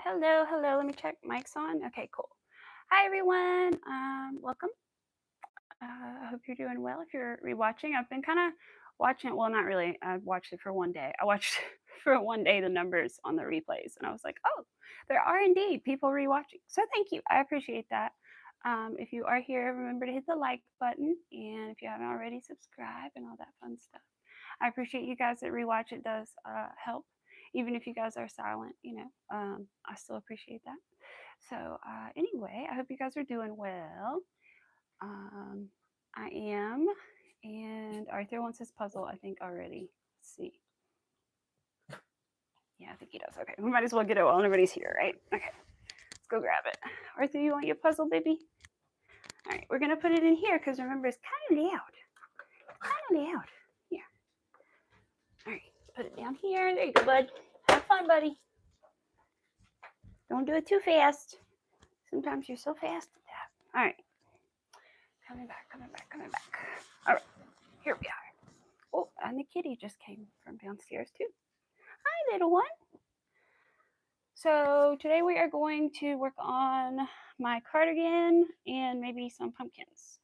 Hello, hello. Let me check. Mic's on. Okay, cool. Hi, everyone. Welcome. I hope you're doing well. If you're rewatching, I've been kind of watching it. Well, not really. I watched it for one day. I watched for one day the numbers on the replays, and I was like, oh, there are indeed people rewatching. So thank you. I appreciate that. If you are here, remember to hit the like button, and if you haven't already, subscribe and all that fun stuff. I appreciate you guys that rewatch. It does help, even if you guys are silent. I still appreciate that. So anyway, I hope you guys are doing well. I am, and Arthur wants his puzzle, I think, already. Let's see. Yeah, I think he does. Okay, we might as well get it while everybody's here, right? Okay, let's go grab it. Arthur, you want your puzzle, baby? All right, we're gonna put it in here because remember, it's kind of loud. Kind of loud. Here. All right, put it down here. There you go, bud. Have fun, buddy. Don't do it too fast. Sometimes you're so fast at that. All right. Coming back. All right, here we are. Oh, and the kitty just came from downstairs too. Hi, little one. So today we are going to work on my cardigan and maybe some pumpkins.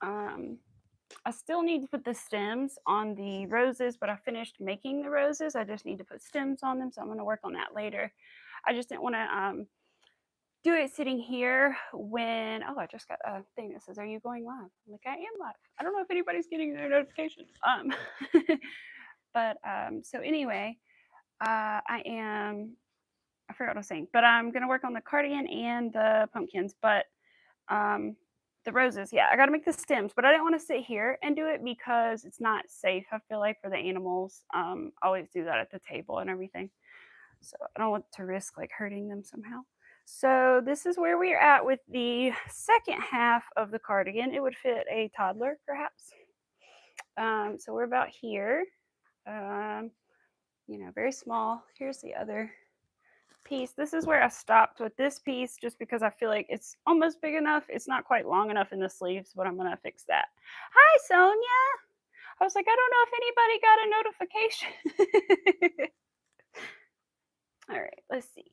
I still need to put the stems on the roses, but I finished making the roses. I just need to put stems on them, so I'm going to work on that later. I just didn't want to do it sitting here when, oh, I just got a thing that says, are you going live? I'm like, I am live. I don't know if anybody's getting their notifications. So anyway, I forgot what I was saying, but I'm going to work on the cardigan and the pumpkins, but the roses, yeah, I got to make the stems, but I didn't want to sit here and do it because it's not safe, I feel like, for the animals. I always do that at the table and everything. So I don't want to risk like hurting them somehow. So this is where we're at with the second half of the cardigan. It would fit a toddler, perhaps. So we're about here. Very small. Here's the other piece. This is where I stopped with this piece just because I feel like it's almost big enough. It's not quite long enough in the sleeves, but I'm going to fix that. Hi, Sonia. I was like, I don't know if anybody got a notification. All right, let's see.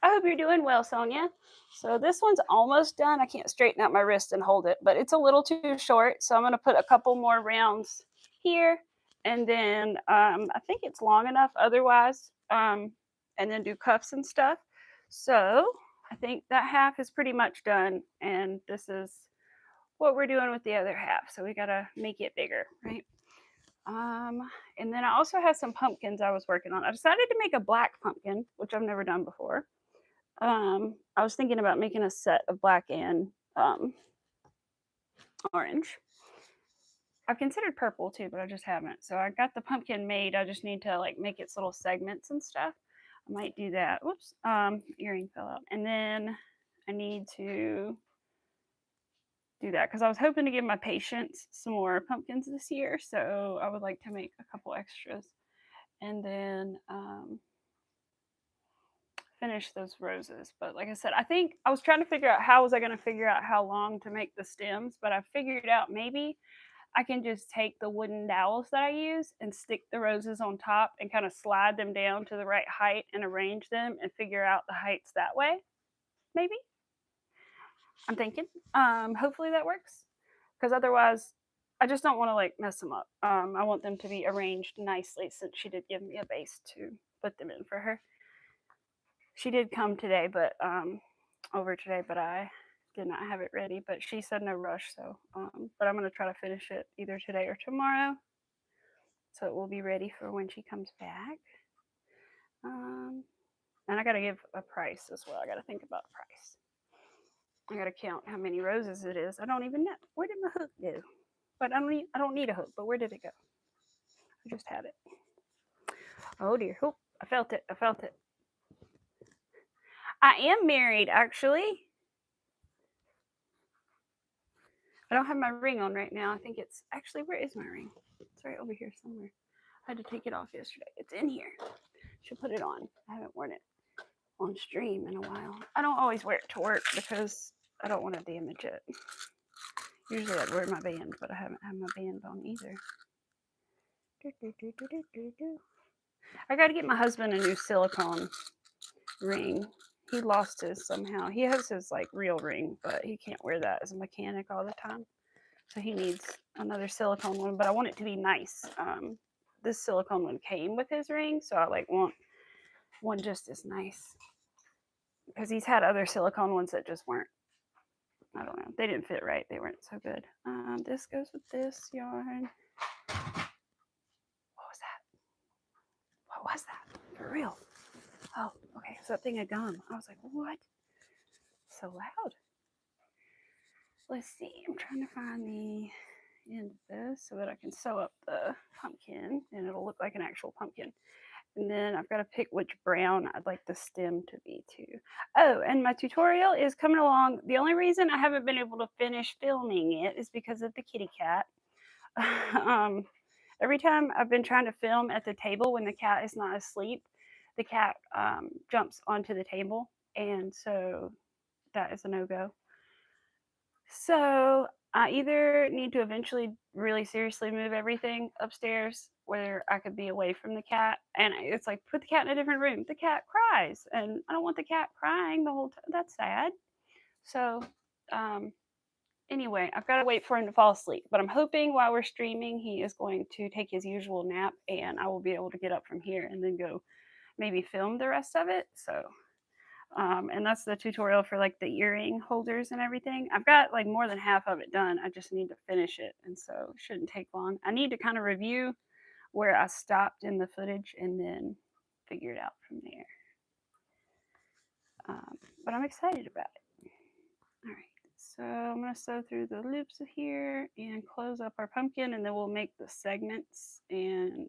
I hope you're doing well, Sonia. So this one's almost done. I can't straighten out my wrist and hold it, but it's a little too short. So I'm going to put a couple more rounds here. And then I think it's long enough otherwise. And then do cuffs and stuff. So I think that half is pretty much done. And this is what we're doing with the other half. So we got to make it bigger, right? And then I also have some pumpkins I was working on. I decided to make a black pumpkin, which I've never done before. I was thinking about making a set of black and orange. I've considered purple too, but I just haven't. So I got the pumpkin made. I just need to like make its little segments and stuff. I might do that. Whoops, earring fell out. And then I need to do that because I was hoping to give my patients some more pumpkins this year. So I would like to make a couple extras. And then finish those roses. But like I said, I think I was trying to figure out how was I going to figure out how long to make the stems, but I figured out maybe I can just take the wooden dowels that I use and stick the roses on top and kind of slide them down to the right height and arrange them and figure out the heights that way. Maybe. I'm thinking. Hopefully that works. Because otherwise, I just don't want to like mess them up. I want them to be arranged nicely since she did give me a base to put them in for her. She did come today, but over today, but I did not have it ready. But she said no rush, so but I'm gonna try to finish it either today or tomorrow, so it will be ready for when she comes back. And I gotta give a price as well. I gotta think about a price. I gotta count how many roses it is. I don't even know. Where did my hook go? But I don't need a hook. But where did it go? I just had it. Oh dear. Oh, I felt it. I am married, actually. I don't have my ring on right now. I think it's actually, where is my ring? It's right over here somewhere. I had to take it off yesterday. It's in here. Should put it on. I haven't worn it on stream in a while. I don't always wear it to work because I don't want to damage it. Usually I'd wear my band, but I haven't had my band on either. I got to get my husband a new silicone ring He lost his somehow. He has his like real ring, but he can't wear that as a mechanic all the time. So he needs another silicone one, but I want it to be nice. This silicone one came with his ring, so I like want one just as nice. Because he's had other silicone ones that just weren't, I don't know, they didn't fit right. They weren't so good. This goes with this yarn. What was that? What was that? For real? Oh, okay. It's that thing of gum. I was like, what? So loud. Let's see. I'm trying to find the end of this so that I can sew up the pumpkin and it'll look like an actual pumpkin. And then I've got to pick which brown I'd like the stem to be too. Oh, and my tutorial is coming along. The only reason I haven't been able to finish filming it is because of the kitty cat. Every time I've been trying to film at the table when the cat is not asleep, the cat jumps onto the table. And so that is a no-go. So I either need to eventually really seriously move everything upstairs where I could be away from the cat. And it's like, put the cat in a different room. The cat cries. And I don't want the cat crying the whole time. That's sad. So anyway, I've got to wait for him to fall asleep. But I'm hoping while we're streaming, he is going to take his usual nap. And I will be able to get up from here and then go maybe film the rest of it. So and that's the tutorial for like the earring holders and everything. I've got like more than half of it done. I just need to finish it. And so it shouldn't take long. I need to kind of review where I stopped in the footage and then figure it out from there. But I'm excited about it. All right. So I'm going to sew through the loops of here and close up our pumpkin, and then we'll make the segments and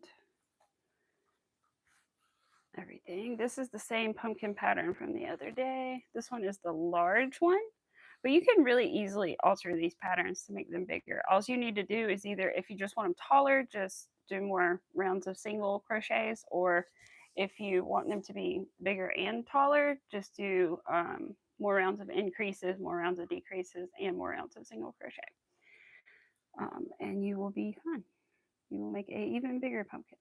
everything. This is the same pumpkin pattern from the other day. This one is the large one, but you can really easily alter these patterns to make them bigger. All you need to do is either, if you just want them taller, just do more rounds of single crochets, or if you want them to be bigger and taller, just do more rounds of increases, more rounds of decreases, and more rounds of single crochet. And you will be fine. You will make an even bigger pumpkin,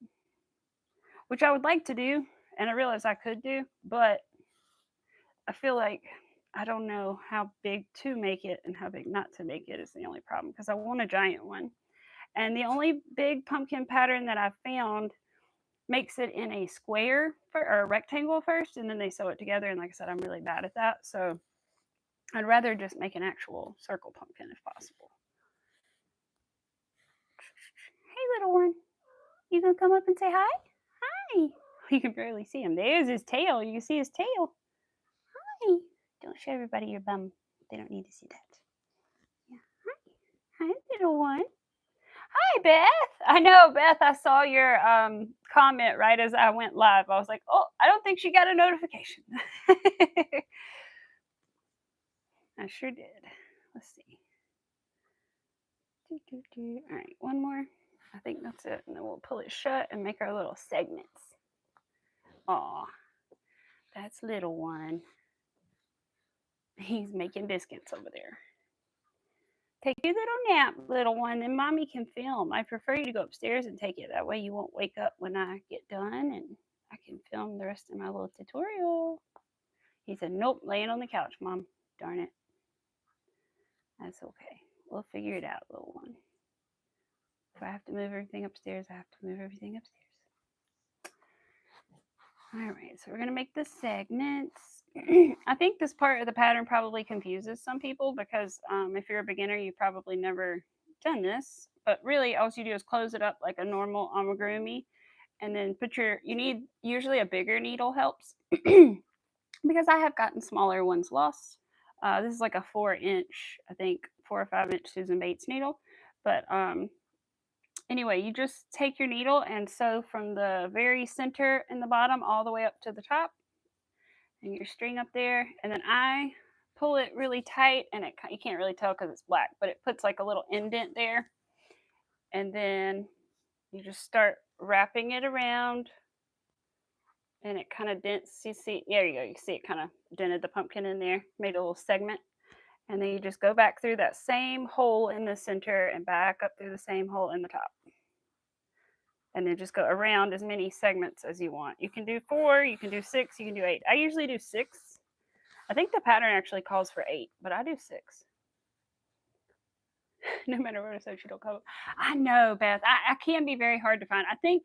which I would like to do, and I realize I could do, but I feel like I don't know how big to make it and how big not to make it is the only problem, because I want a giant one. And the only big pumpkin pattern that I found makes it in a square or a rectangle first, and then they sew it together. And like I said, I'm really bad at that. So I'd rather just make an actual circle pumpkin if possible. Hey, little one. You gonna come up and say hi? Hi. You can barely see him. There's his tail. You can see his tail. Hi. Don't show everybody your bum. They don't need to see that. Yeah. Hi. Hi, little one. Hi, Beth. I know, Beth, I saw your comment right as I went live. I was like, oh, I don't think she got a notification. I sure did. Let's see. All right, one more. I think that's it. And then we'll pull it shut and make our little segments. Aw, that's little one. He's making biscuits over there. Take your little nap, little one, then mommy can film. I prefer you to go upstairs and take it. That way you won't wake up when I get done and I can film the rest of my little tutorial. He said, nope, laying on the couch, Mom. Darn it. That's okay. We'll figure it out, little one. If I have to move everything upstairs, I have to move everything upstairs. All right, so we're going to make the segments. I think this part of the pattern probably confuses some people because if you're a beginner, you've probably never done this. But really, all you do is close it up like a normal amigurumi, and then you need usually a bigger needle helps because I have gotten smaller ones lost. This is like a 4-inch, I think 4 or 5-inch Susan Bates needle. But anyway, you just take your needle and sew from the very center in the bottom all the way up to the top, and your string up there. And then I pull it really tight, and you can't really tell because it's black, but it puts like a little indent there. And then you just start wrapping it around, and it kind of dents. You see, there you go. You see it kind of dented the pumpkin in there, made a little segment. And then you just go back through that same hole in the center and back up through the same hole in the top. And then just go around as many segments as you want. You can do 4, you can do 6, you can do 8. I usually do 6 I think the pattern actually calls for 8, but I do 6. No matter what I say, she don't come. I know, Beth. I can be very hard to find. I think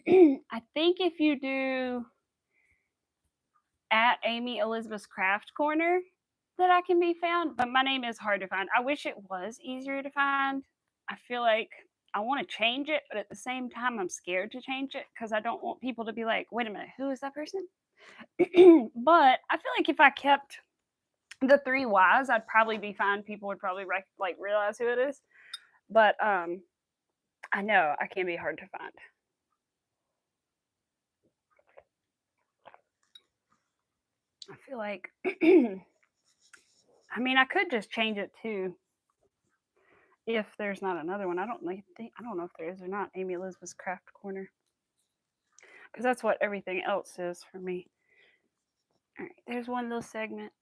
I think if you do at Amy Elizabeth's Craft Corner, that I can be found, but my name is hard to find. I wish it was easier to find. I feel like I want to change it, but at the same time, I'm scared to change it because I don't want people to be like, wait a minute, who is that person? But I feel like if I kept the 3 Ys, I'd probably be fine. People would probably like realize who it is. But I know I can be hard to find. I feel like I mean I could just change it to if there's not another one. I don't know if there is or not. Amy Elizabeth's Craft Corner, because that's what everything else is for me. All right, there's one little segment,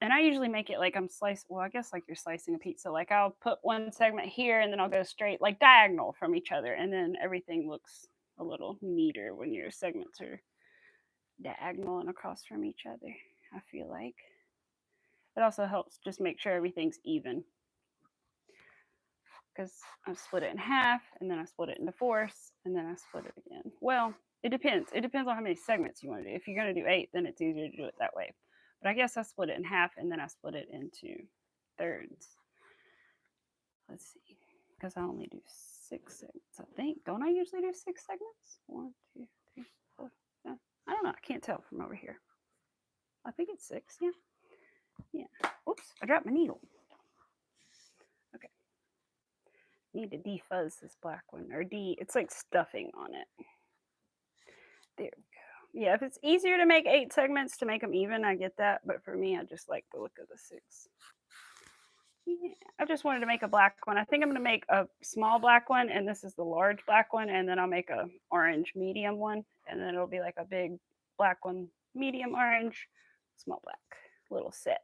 and I usually make it like I'm slicing. Well, I guess like you're slicing a pizza. Like I'll put one segment here, and then I'll go straight like diagonal from each other, and then everything looks a little neater when your segments are diagonal and across from each other. I feel like it also helps just make sure everything's even, because I split it in half, and then I split it into fourths, and then I split it again. Well, it depends. It depends on how many segments you want to do. If you're going to do 8, then it's easier to do it that way. But I guess I split it in half, and then I split it into thirds. Let's see, because I only do 6 segments, I think. Don't I usually do 6 segments? 1, 2, 3, 4, 5. I don't know. I can't tell from over here. I think it's 6. Yeah. Yeah. Oops, I dropped my needle. Okay. Need to defuzz this black one, or it's like stuffing on it. There we go. Yeah, if it's easier to make 8 segments to make them even, I get that. But for me, I just like the look of the 6. Yeah, I just wanted to make a black one. I think I'm going to make a small black one, and this is the large black one, and then I'll make a orange medium one, and then it'll be like a big black one, medium orange, small black, little set.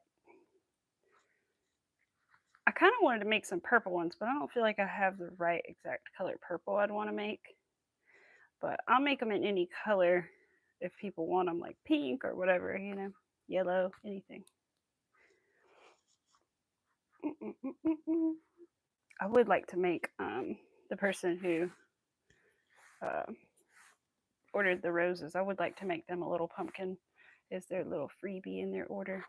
I kind of wanted to make some purple ones, but I don't feel like I have the right exact color purple I'd want to make. But I'll make them in any color if people want them, like pink or whatever, you know, yellow, anything. I would like to make the person who ordered the roses, I would like to make them a little pumpkin as their little freebie in their order.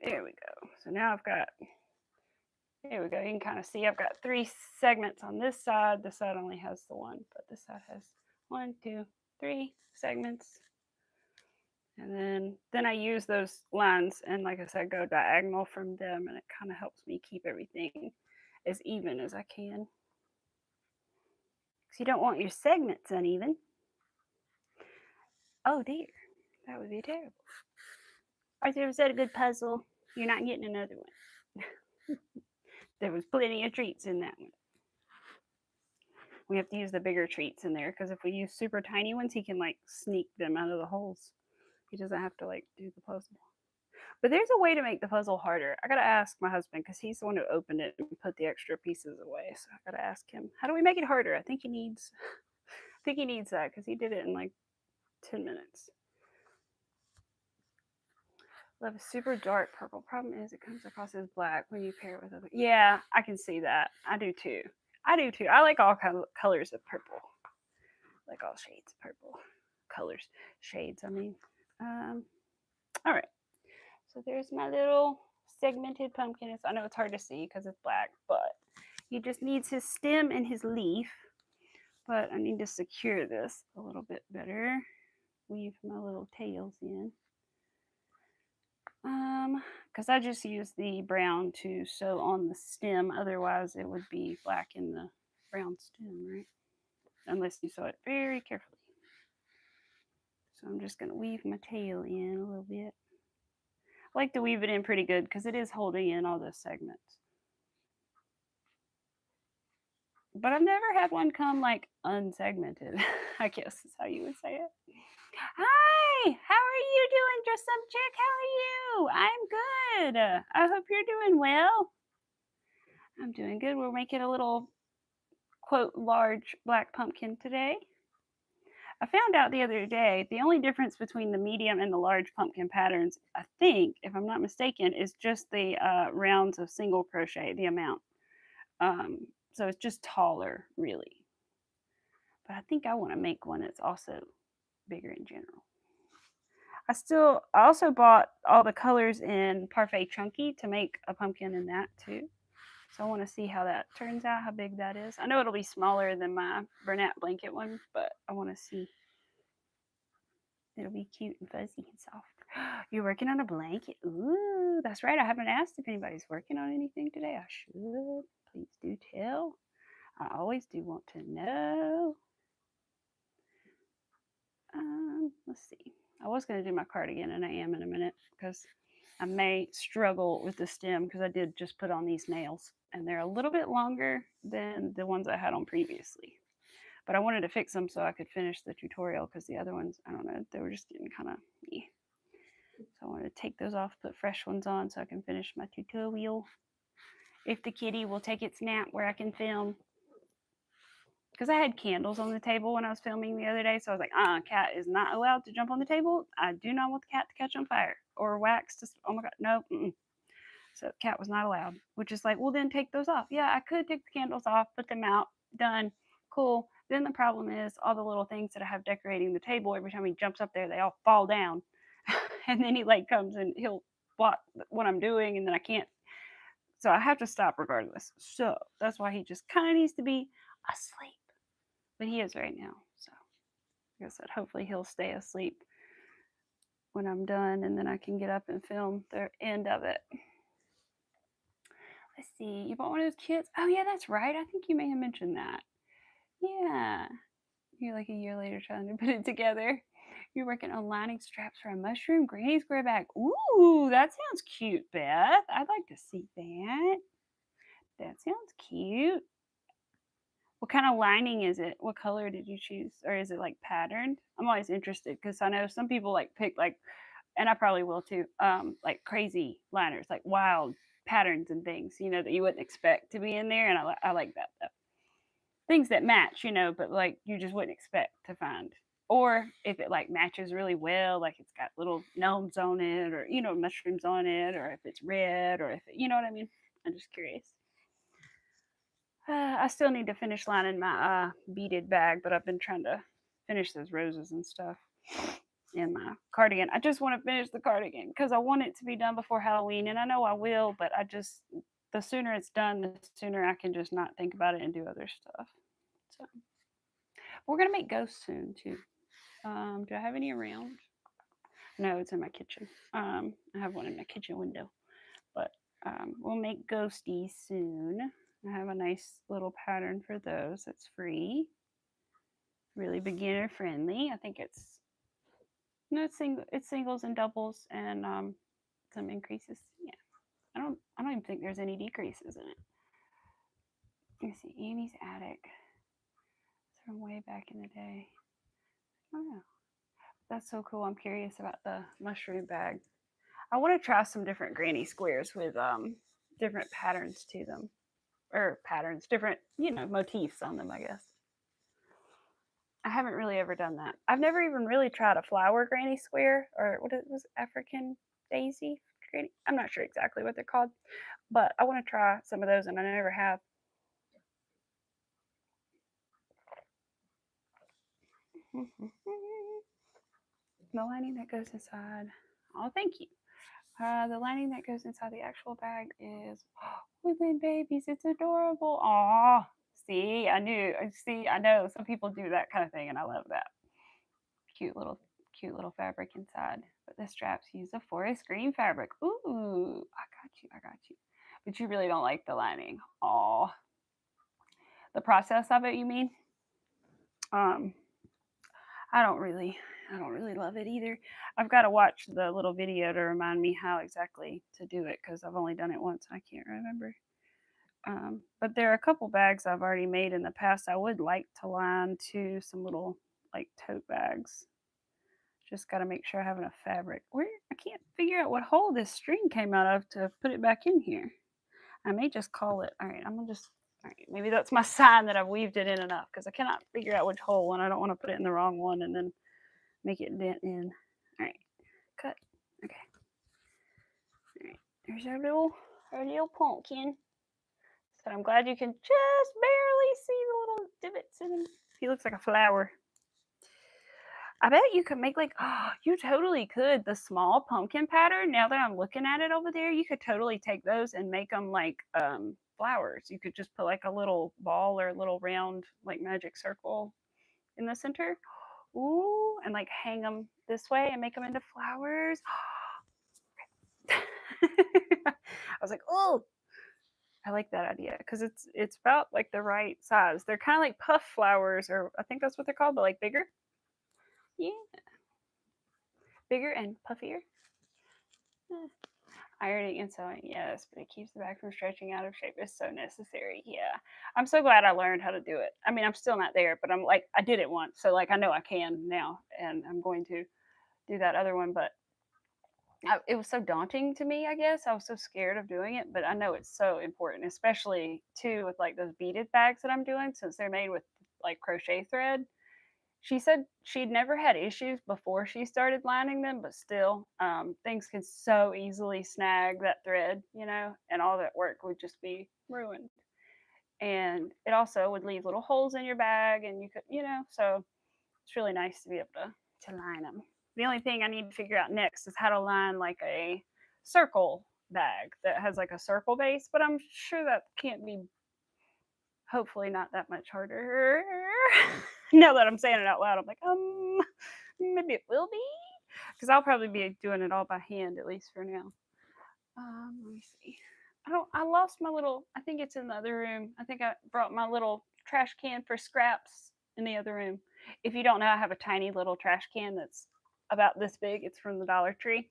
There we go. So now I've got, there we go. You can kind of see I've got 3 segments on this side. This side only has the one, but this side has 1, 2, 3 segments. And then I use those lines and, like I said, go diagonal from them, and it kind of helps me keep everything as even as I can. Because you don't want your segments uneven. Oh dear, that would be terrible. Arthur, was that a good puzzle? You're not getting another one. There was plenty of treats in that one. We have to use the bigger treats in there, because if we use super tiny ones, he can like sneak them out of the holes. He doesn't have to like do the puzzle. But there's a way to make the puzzle harder. I gotta ask my husband, because he's the one who opened it and put the extra pieces away. So I gotta ask him, how do we make it harder? I think he needs that, because he did it in like 10 minutes. Love a super dark purple. Problem is it comes across as black when you pair it with other. Yeah, I can see that. I do too. I like all colors of purple. I like all shades of purple. Colors. Shades, I mean. All right. So there's my little segmented pumpkin. I know it's hard to see because it's black, but he just needs his stem and his leaf. But I need to secure this a little bit better. Weave my little tails in. Because I just use the brown to sew on the stem. Otherwise, it would be black in the brown stem, right? Unless you sew it very carefully. So I'm just going to weave my tail in a little bit. I like to weave it in pretty good because it is holding in all those segments. But I've never had one come like unsegmented, I guess is how you would say it. Hi, how are you doing, Just Some Chick? How are you? I'm good. I hope you're doing well. I'm doing good. We're making a little, quote, large black pumpkin today. I found out the other day the only difference between the medium and the large pumpkin patterns, I think, if I'm not mistaken, is just the rounds of single crochet, the amount. So it's just taller, really. But I think I want to make one that's also bigger in general. I also bought all the colors in Parfait Chunky to make a pumpkin in that too. So I want to see how that turns out, how big that is. I know it'll be smaller than my Bernat blanket one, but I want to see. It'll be cute and fuzzy and soft. You're working on a blanket? Ooh, that's right. I haven't asked if anybody's working on anything today. I should. Please do tell. I always do want to know. Let's see. I was going to do my cardigan, and I am in a minute because I may struggle with the stem because I did just put on these nails, and they're a little bit longer than the ones I had on previously. But I wanted to fix them so I could finish the tutorial because the other ones, I don't know, they were just getting kind of meh. So I wanted to take those off, put fresh ones on so I can finish my tutorial. If the kitty will take its nap where I can film. Because I had candles on the table when I was filming the other day, so I was like, cat is not allowed to jump on the table. I do not want the cat to catch on fire or wax. Oh my God, no. So the cat was not allowed, which is like, well, then take those off. Yeah, I could take the candles off, put them out, done, cool. Then the problem is all the little things that I have decorating the table, every time he jumps up there, they all fall down. And then he like comes and he'll block what I'm doing, and then I can't. So I have to stop regardless. So that's why he just kind of needs to be asleep. But he is right now. So like I said, hopefully he'll stay asleep when I'm done, and then I can get up and film the end of it. Let's see. You bought one of those kits? Oh yeah, that's right. I think you may have mentioned that. Yeah. You're like a year later trying to put it together. You're working on lining straps for a mushroom granny square bag. Ooh, that sounds cute, Beth. I'd like to see that. That sounds cute. What kind of lining is it? What color did you choose? Or is it like patterned? I'm always interested because I know some people like pick like, and I probably will too, like crazy liners, like wild patterns and things, that you wouldn't expect to be in there. And I like that though. Things that match, but like you just wouldn't expect to find. Or if it like matches really well, like it's got little gnomes on it, or mushrooms on it, or if it's red, or if it, you know what I mean. I'm just curious. I still need to finish lining my beaded bag, but I've been trying to finish those roses and stuff in my cardigan. I just want to finish the cardigan because I want it to be done before Halloween, and I know I will, but the sooner it's done, the sooner I can just not think about it and do other stuff. So we're gonna make ghosts soon too. Do I have any around? No, it's in my kitchen. I have one in my kitchen window, but we'll make ghosties soon. I have a nice little pattern for those. It's free, really beginner friendly. I think it's singles and doubles and some increases. Yeah, I don't even think there's any decreases in it. Let me see, Amy's attic. It's from way back in the day. I don't know. That's so cool. I'm curious about the mushroom bag. I want to try some different granny squares with different patterns to them, or patterns, different motifs on them, I guess. I haven't really ever done that. I've never even really tried a flower granny square, or what it was, African daisy granny. I'm not sure exactly what they're called, but I want to try some of those, and I never have. The lining that goes inside. Oh, thank you. The lining that goes inside the actual bag is woodland babies. It's adorable. Aw, see, I knew. See, I know some people do that kind of thing, and I love that. Cute little fabric inside. But the straps use a forest green fabric. Ooh, I got you. But you really don't like the lining. Aw, the process of it, you mean? I don't really love it either. I've got to watch the little video to remind me how exactly to do it because I've only done it once. I can't remember. But there are a couple bags I've already made in the past. I would like to line to some little like tote bags. Just got to make sure I have enough fabric. I can't figure out what hole this string came out of to put it back in here. I may just call it. All right, I'm gonna just All right, maybe that's my sign that I've weaved it in enough because I cannot figure out which hole and I don't want to put it in the wrong one and then make it dent in. All right, cut. Okay. All right, there's our little pumpkin. So I'm glad you can just barely see the little divots in him. He looks like a flower. I bet you could make like, oh, you totally could. The small pumpkin pattern, now that I'm looking at it over there, you could totally take those and make them like flowers. You could just put like a little ball or a little round like magic circle in the center. Ooh, and like hang them this way and make them into flowers. I was like, oh, I like that idea because it's about like the right size. They're kind of like puff flowers, or I think that's what they're called, but like bigger. Yeah, bigger and puffier. Ironing and sewing, yes, but it keeps the bag from stretching out of shape. It's so necessary. Yeah, I'm so glad I learned how to do it. I mean, I'm still not there, but I'm like, I did it once, so like I know I can now, and I'm going to do that other one. But it was so daunting to me. I guess I was so scared of doing it, but I know it's so important, especially too with like those beaded bags that I'm doing, since they're made with like crochet thread. She said she'd never had issues before she started lining them, but still, things can so easily snag that thread, you know, and all that work would just be ruined. And it also would leave little holes in your bag, and you could, you know, so it's really nice to be able to line them. The only thing I need to figure out next is how to line like a circle bag that has like a circle base, but I'm sure that can't be, hopefully not that much harder. Now that I'm saying it out loud, I'm like, maybe it will be, because I'll probably be doing it all by hand at least for now. Let me see. I lost my little. I think it's in the other room. I think I brought my little trash can for scraps in the other room. If you don't know, I have a tiny little trash can that's about this big. It's from the Dollar Tree,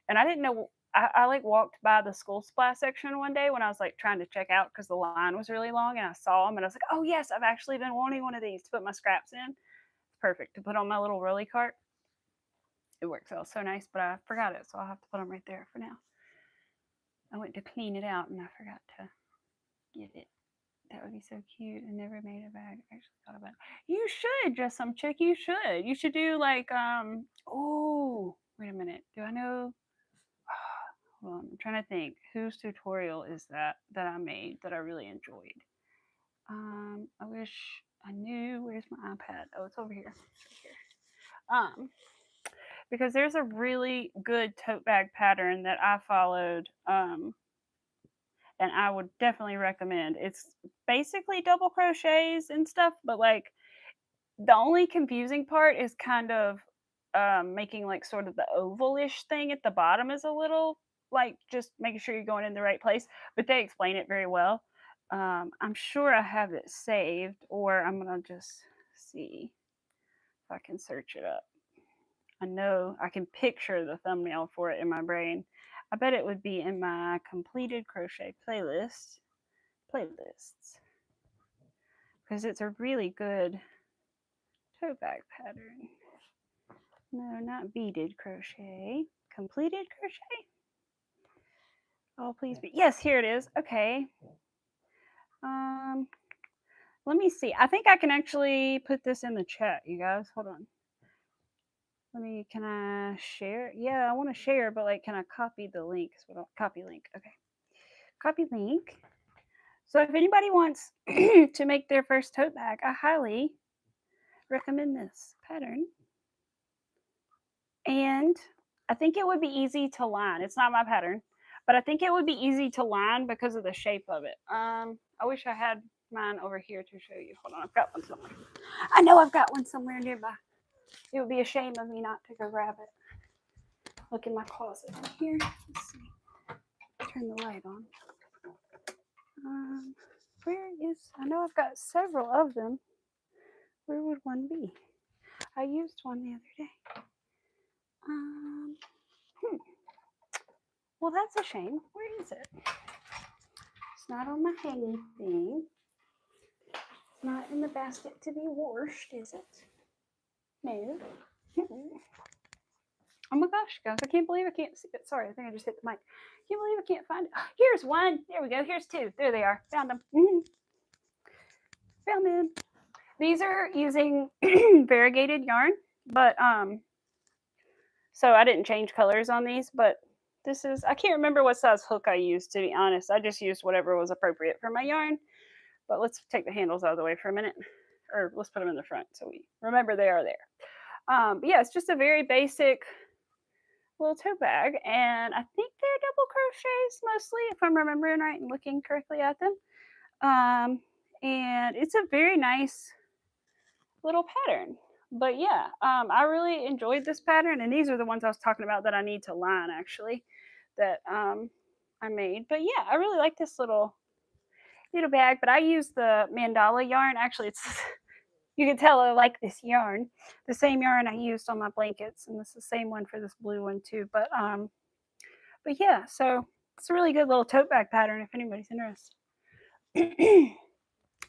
and I didn't know. I like walked by the school supply section one day when I was like trying to check out because the line was really long, and I saw them, and I was like, oh yes, I've actually been wanting one of these to put my scraps in. It's perfect to put on my little rolly cart. It works out so nice, but I forgot it, so I'll have to put them right there for now. I went to clean it out and I forgot to get it. That would be so cute. I never made a bag. I actually thought about it. You should, just some chick. You should. You should do like oh, wait a minute. Do I know? Hold on. I'm trying to think. Whose tutorial is that I made that I really enjoyed? I wish I knew. Where's my iPad? Oh, it's over here. It's right here. Because there's a really good tote bag pattern that I followed. And I would definitely recommend. It's basically double crochets and stuff, but like the only confusing part is kind of making like sort of the ovalish thing at the bottom is a little like just making sure you're going in the right place. But they explain it very well. I'm sure I have it saved, or I'm gonna just see if I can search it up. I know I can picture the thumbnail for it in my brain. I bet it would be in my completed crochet playlists because it's a really good tote bag pattern. No, not beaded crochet. Completed crochet. Oh, please be. Yes, here it is. Okay. Let me see. I think I can actually put this in the chat, you guys. Hold on. Can I share? Yeah, I want to share, but like, can I copy the link? Copy link. Okay. Copy link. So if anybody wants to make their first tote bag, I highly recommend this pattern. And I think it would be easy to line. It's not my pattern, but I think it would be easy to line because of the shape of it. I wish I had mine over here to show you. Hold on, I've got one somewhere. I know I've got one somewhere nearby. It would be a shame of me not to go grab it. Look in my closet here. Let's see. Turn the light on. Where is? I know I've got several of them. Where would one be? I used one the other day. Well, that's a shame. Where is it? It's not on my hanging thing. It's not in the basket to be washed, is it? No. Oh my gosh, guys, I can't believe I can't see it. Sorry, I think I just hit the mic. I can't believe I can't find it. Here's one. There we go. Here's two. There they are. Found them. Found them. These are using variegated yarn, but so I didn't change colors on these, but this is, I can't remember what size hook I used, to be honest. I just used whatever was appropriate for my yarn. But let's take the handles out of the way for a minute, or let's put them in the front so we remember they are there. But yeah, it's just a very basic little tote bag, and I think they're double crochets mostly, if I'm remembering right and looking correctly at them. And it's a very nice little pattern. But yeah, I really enjoyed this pattern, and these are the ones I was talking about that I need to line actually, that I made. But yeah, I really like this little bag. But I use the mandala yarn. Actually, it's you can tell I like this yarn, the same yarn I used on my blankets, and it's the same one for this blue one too. But yeah, so it's a really good little tote bag pattern if anybody's interested.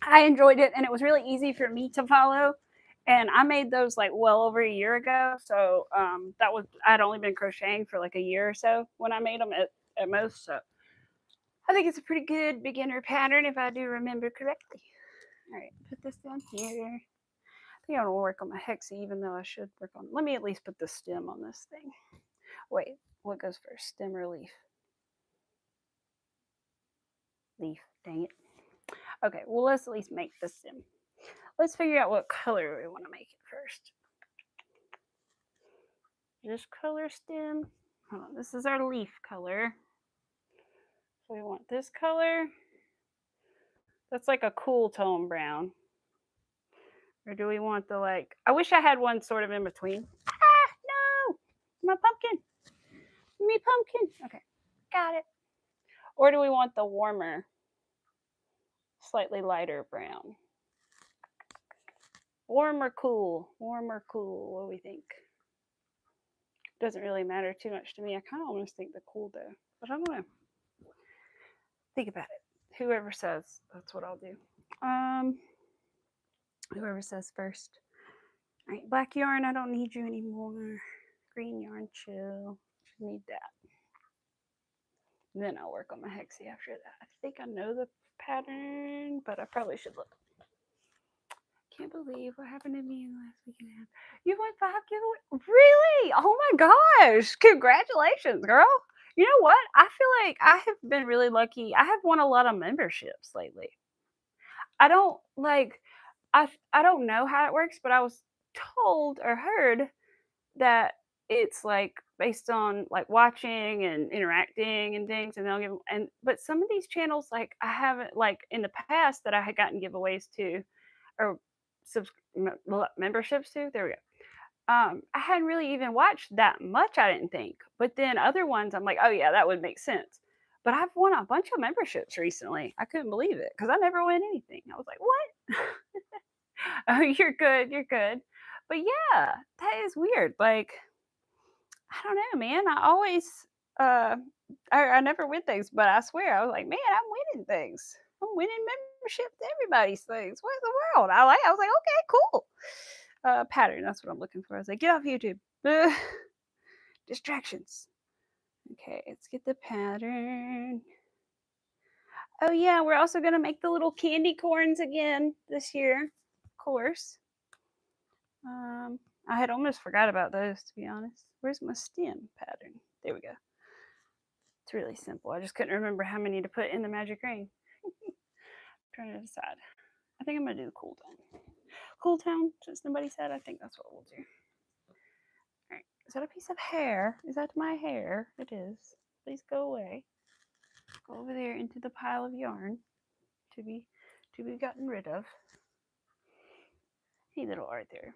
I enjoyed it, and it was really easy for me to follow. And I made those like well over a year ago, so that was, I'd only been crocheting for like a year or so when I made them at most. So I think it's a pretty good beginner pattern if I do remember correctly. All right, put this down here. I think I want to work on my hexie, even though I should work on. Let me at least put the stem on this thing. Wait, what goes first, stem or leaf? Leaf. Dang it. Okay, well let's at least make the stem. Let's figure out what color we want to make it first. This color stem. Hold on, this is our leaf color. So we want this color. That's like a cool tone brown. Or do we want the like, I wish I had one sort of in between. Ah, no! My pumpkin. Me pumpkin. Okay, got it. Or do we want the warmer, slightly lighter brown? Warm or cool? Warm or cool? What do we think? Doesn't really matter too much to me. I kind of almost think the cool though, but I don't know. Think about it. Whoever says, that's what I'll do. Whoever says first. All right, black yarn, I don't need you anymore. Green yarn, chill. Need that. And then I'll work on my hexie after that. I think I know the pattern, but I probably should look. Can't believe what happened to me last week and a half. You won 5 giveaways? Really? Oh my gosh. Congratulations, girl. You know what? I feel like I have been really lucky. I have won a lot of memberships lately. I don't like, I don't know how it works, but I was told or heard that it's like based on like watching and interacting and things, and they'll give, and but some of these channels, like I haven't, like in the past that I had gotten giveaways to, or memberships to. There we go. I hadn't really even watched that much, I didn't think. But then other ones, I'm like, oh yeah, that would make sense. But I've won a bunch of memberships recently. I couldn't believe it because I never win anything. I was like, what? Oh, you're good. You're good. But yeah, that is weird. Like, I don't know, man. I always, uh, I never win things, but I swear, I was like, man, I'm winning things. I'm winning membership to everybody's things. What in the world? I was like, okay, cool. Pattern. That's what I'm looking for. I was like, get off YouTube. Distractions. Okay, let's get the pattern. Oh yeah, we're also gonna make the little candy corns again this year, of course. I had almost forgot about those, to be honest. Where's my stem pattern? There we go. It's really simple. I just couldn't remember how many to put in the magic ring. Trying to decide. I think I'm gonna do the cool tone. Cool tone, since nobody said. I think that's what we'll do. All right. Is that a piece of hair? Is that my hair? It is. Please go away. Go over there into the pile of yarn to be gotten rid of. Hey, little art there.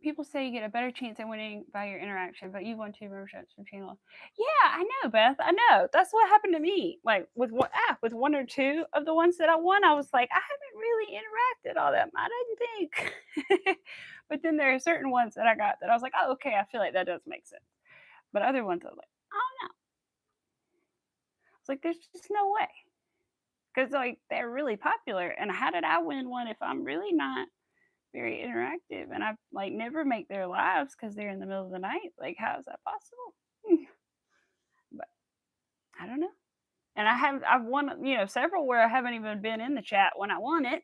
People say you get a better chance at winning by your interaction, but you've won 2 memberships from channel. Yeah, I know, Beth. I know. That's what happened to me. Like with one or two of the ones that I won, I was like, I haven't really interacted all that. I didn't think. But then there are certain ones that I got that I was like, oh, okay, I feel like that does make sense. But other ones I was like, I don't know. It's like there's just no way. Because like they're really popular. And how did I win one if I'm really not very interactive, and I like never make their lives because they're in the middle of the night? Like, how is that possible? But I don't know. And I've won, several where I haven't even been in the chat when I won it,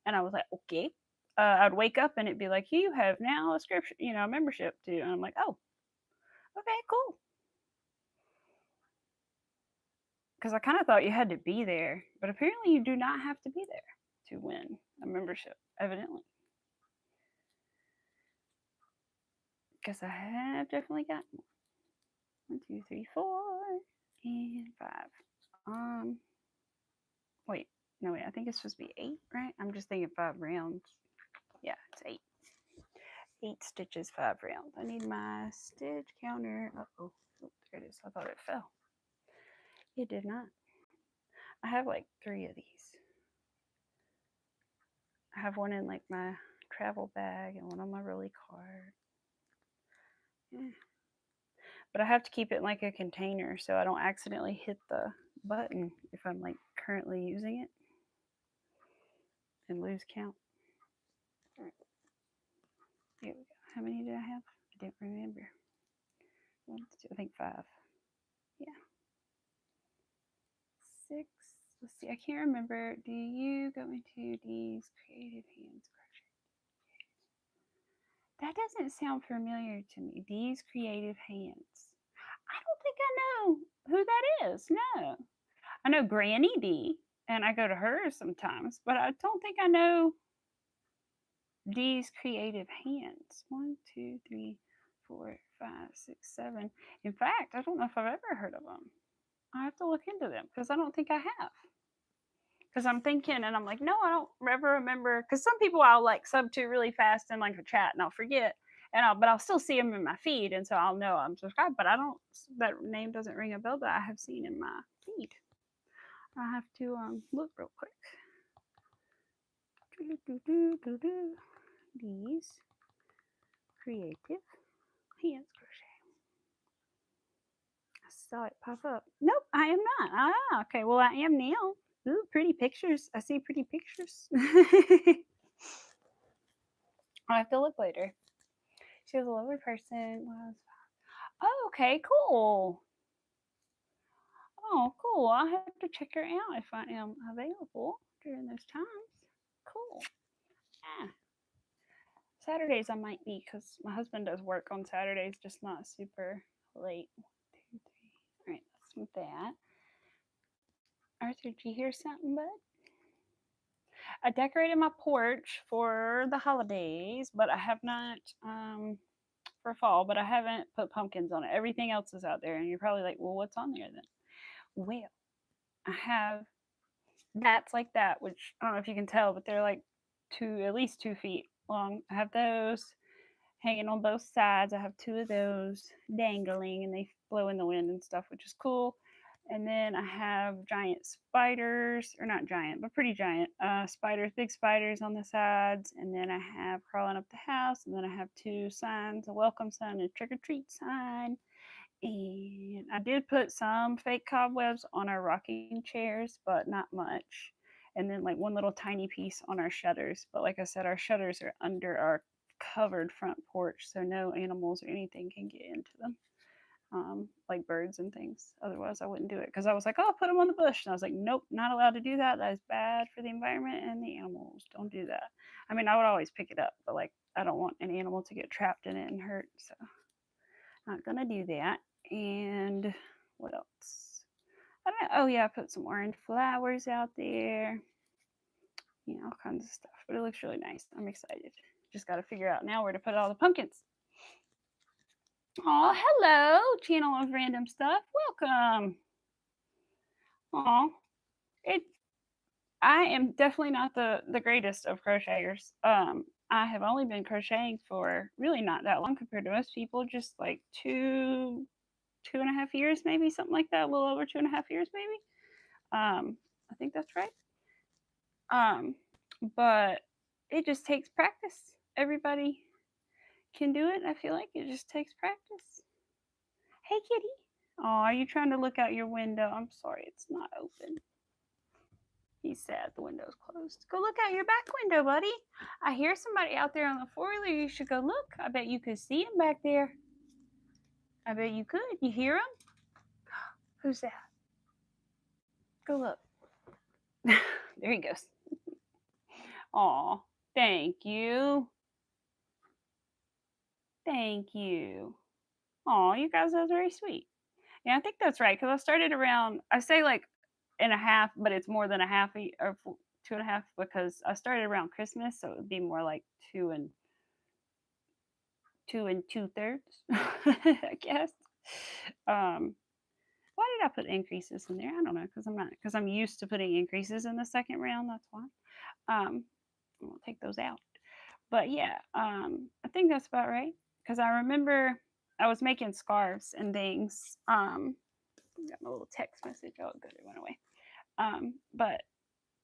and I was like, "Okay." I'd wake up and it'd be like, "You have now a subscription, a membership to," and I'm like, "Oh, okay, cool." Because I kind of thought you had to be there, but apparently you do not have to be there to win a membership, evidently. Because I have definitely got 1, 2, 3, 4, and 5. Wait, no, wait, I think it's supposed to be 8, right? I'm just thinking 5 rounds. Yeah, it's 8. 8 stitches, 5 rounds. I need my stitch counter. Uh-oh. Oh, there it is. I thought it fell. It did not. I have like 3 of these. I have one in like my travel bag and one on my rolly card. Yeah. But I have to keep it in like a container so I don't accidentally hit the button if I'm like currently using it and lose count. All right. Here we go. How many did I have? I didn't remember. 1, 2, I think 5. Yeah. 6. Let's see. I can't remember. Do you go into these creative hands crochet? That doesn't sound familiar to me. These creative hands. I don't think I know who that is. No. I know Granny D, and I go to her sometimes, but I don't think I know these creative hands. 1, 2, 3, 4, 5, 6, 7. In fact, I don't know if I've ever heard of them. I have to look into them because I don't think I have. Because I'm thinking, and I'm like, no, I don't ever remember. Because some people I'll like sub to really fast in like a chat, and I'll forget, but I'll still see them in my feed, and so I'll know I'm subscribed. But I don't. That name doesn't ring a bell that I have seen in my feed. I have to look real quick. These creative hands crochet. I saw it pop up. Nope, I am not. Ah, okay. Well, I am now. Ooh, pretty pictures. I see pretty pictures. I'll have to look later. She was a lovely person. Oh, okay, cool. Oh, cool. I'll have to check her out if I am available during those times. Cool. Ah. Saturdays I might be because my husband does work on Saturdays, just not super late. 1, 2, 3. All right, that's that. Arthur, did you hear something, bud? I decorated my porch for the holidays, but I have not for fall, but I haven't put pumpkins on it. Everything else is out there, and you're probably like, well, what's on there then? Well, I have bats like that, which I don't know if you can tell, but they're like at least 2 feet long. I have those hanging on both sides. I have 2 of those dangling, and they blow in the wind and stuff, which is cool. And then I have giant spiders, or not giant, but pretty giant spiders, big spiders on the sides. And then I have crawling up the house. And then I have 2 signs, a welcome sign and a trick or treat sign. And I did put some fake cobwebs on our rocking chairs, but not much. And then like one little tiny piece on our shutters. But like I said, our shutters are under our covered front porch, so no animals or anything can get into them. Like birds and things. Otherwise, I wouldn't do it because I was like, oh, I'll put them on the bush. And I was like, nope, not allowed to do that. That is bad for the environment and the animals. Don't do that. I mean, I would always pick it up, but like, I don't want an animal to get trapped in it and hurt. So, not going to do that. And what else? I don't know. Oh, yeah, I put some orange flowers out there. All kinds of stuff. But it looks really nice. I'm excited. Just got to figure out now where to put all the pumpkins. Oh, hello, channel of random stuff. Welcome. Oh, I am definitely not the greatest of crocheters. I have only been crocheting for really not that long compared to most people, just like 2.5 years, maybe something like that, a little over 2.5 years, maybe. I think that's right. But it just takes practice. Everybody can do it. I feel like it just takes practice. Hey, kitty. Oh, are you trying to look out your window? I'm sorry, it's not open. He's sad the window's closed. Go look out your back window, buddy. I hear somebody out there on the four-wheeler. You should go look. I bet you could see him back there. I bet you could. You hear him? Who's that? Go look. There he goes. Aw, thank you. Thank you. Aw, you guys are very sweet. Yeah, I think that's right because I started around, I say like and a half, but it's more than a half or 2.5 because I started around Christmas, so it would be more like 2 2/3, I guess. Um, why did I put increases in there? I don't know because I'm used to putting increases in the second round. That's why. I'll take those out. But yeah, I think that's about right because I remember I was making scarves and things. Got my little text message. Oh, good, it went away. But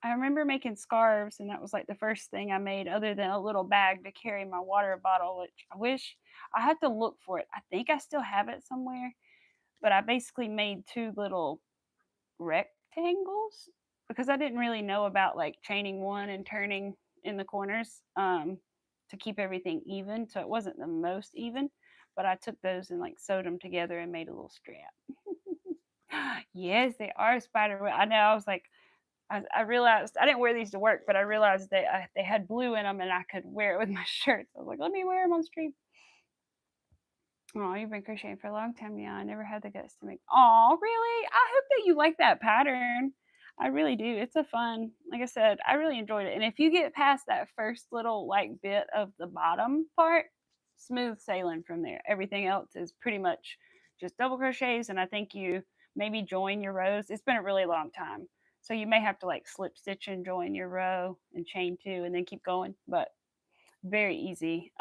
I remember making scarves, and that was like the first thing I made, other than a little bag to carry my water bottle, which I wish I had to look for it. I think I still have it somewhere, but I basically made two little rectangles because I didn't really know about like chaining one and turning in the corners to keep everything even. So it wasn't the most even, but I took those and like sewed them together and made a little strap. Yes, they are spider web. I know. I was like, I realized I didn't wear these to work, but I realized they had blue in them and I could wear it with my shirts. I was like, let me wear them on stream. Oh, you've been crocheting for a long time. Yeah, I never had the guts to make. Oh, really? I hope that you like that pattern. I really do. It's a fun, like I said, I really enjoyed it. And if you get past that first little like bit of the bottom part, smooth sailing from there. Everything else is pretty much just double crochets. And I think you maybe join your rows. It's been a really long time. So you may have to like slip stitch and join your row and chain two and then keep going. But very easy,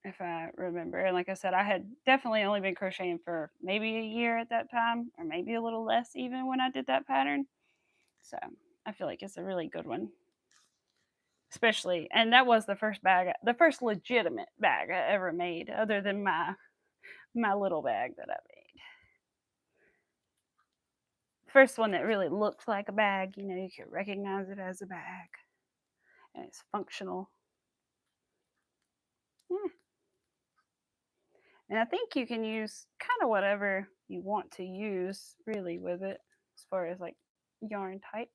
if I remember. And like I said, I had definitely only been crocheting for maybe a year at that time, or maybe a little less even when I did that pattern. So I feel like it's a really good one, especially. And that was the first bag, the first legitimate bag I ever made, other than my little bag that I made. First one that really looked like a bag. You know, you could recognize it as a bag, and it's functional. Yeah. And I think you can use kind of whatever you want to use really with it as far as like yarn type.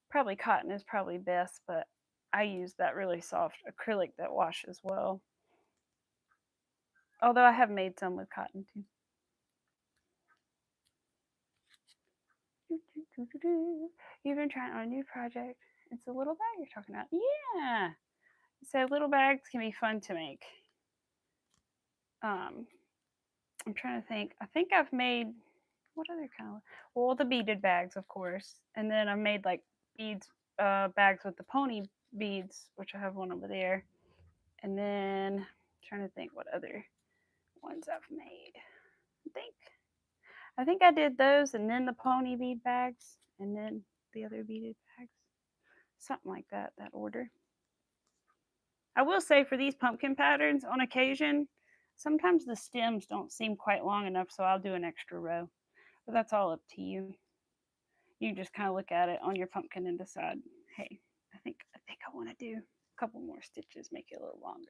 Probably cotton is probably best, but I use that really soft acrylic that washes well. Although I have made some with cotton too. You've been trying on a new project. It's a little bag you're talking about. Yeah. So little bags can be fun to make. I'm trying to think. I think I've made what other kind of, well, the beaded bags, of course, and then I made like beads bags with the pony beads, which I have one over there, and then I'm trying to think what other ones I've made. I think I did those, and then the pony bead bags, and then the other beaded bags, something like that. That order. I will say for these pumpkin patterns, on occasion, sometimes the stems don't seem quite long enough, so I'll do an extra row. But that's all up to you. You just kind of look at it on your pumpkin and decide, hey, I think I want to do a couple more stitches, make it a little longer.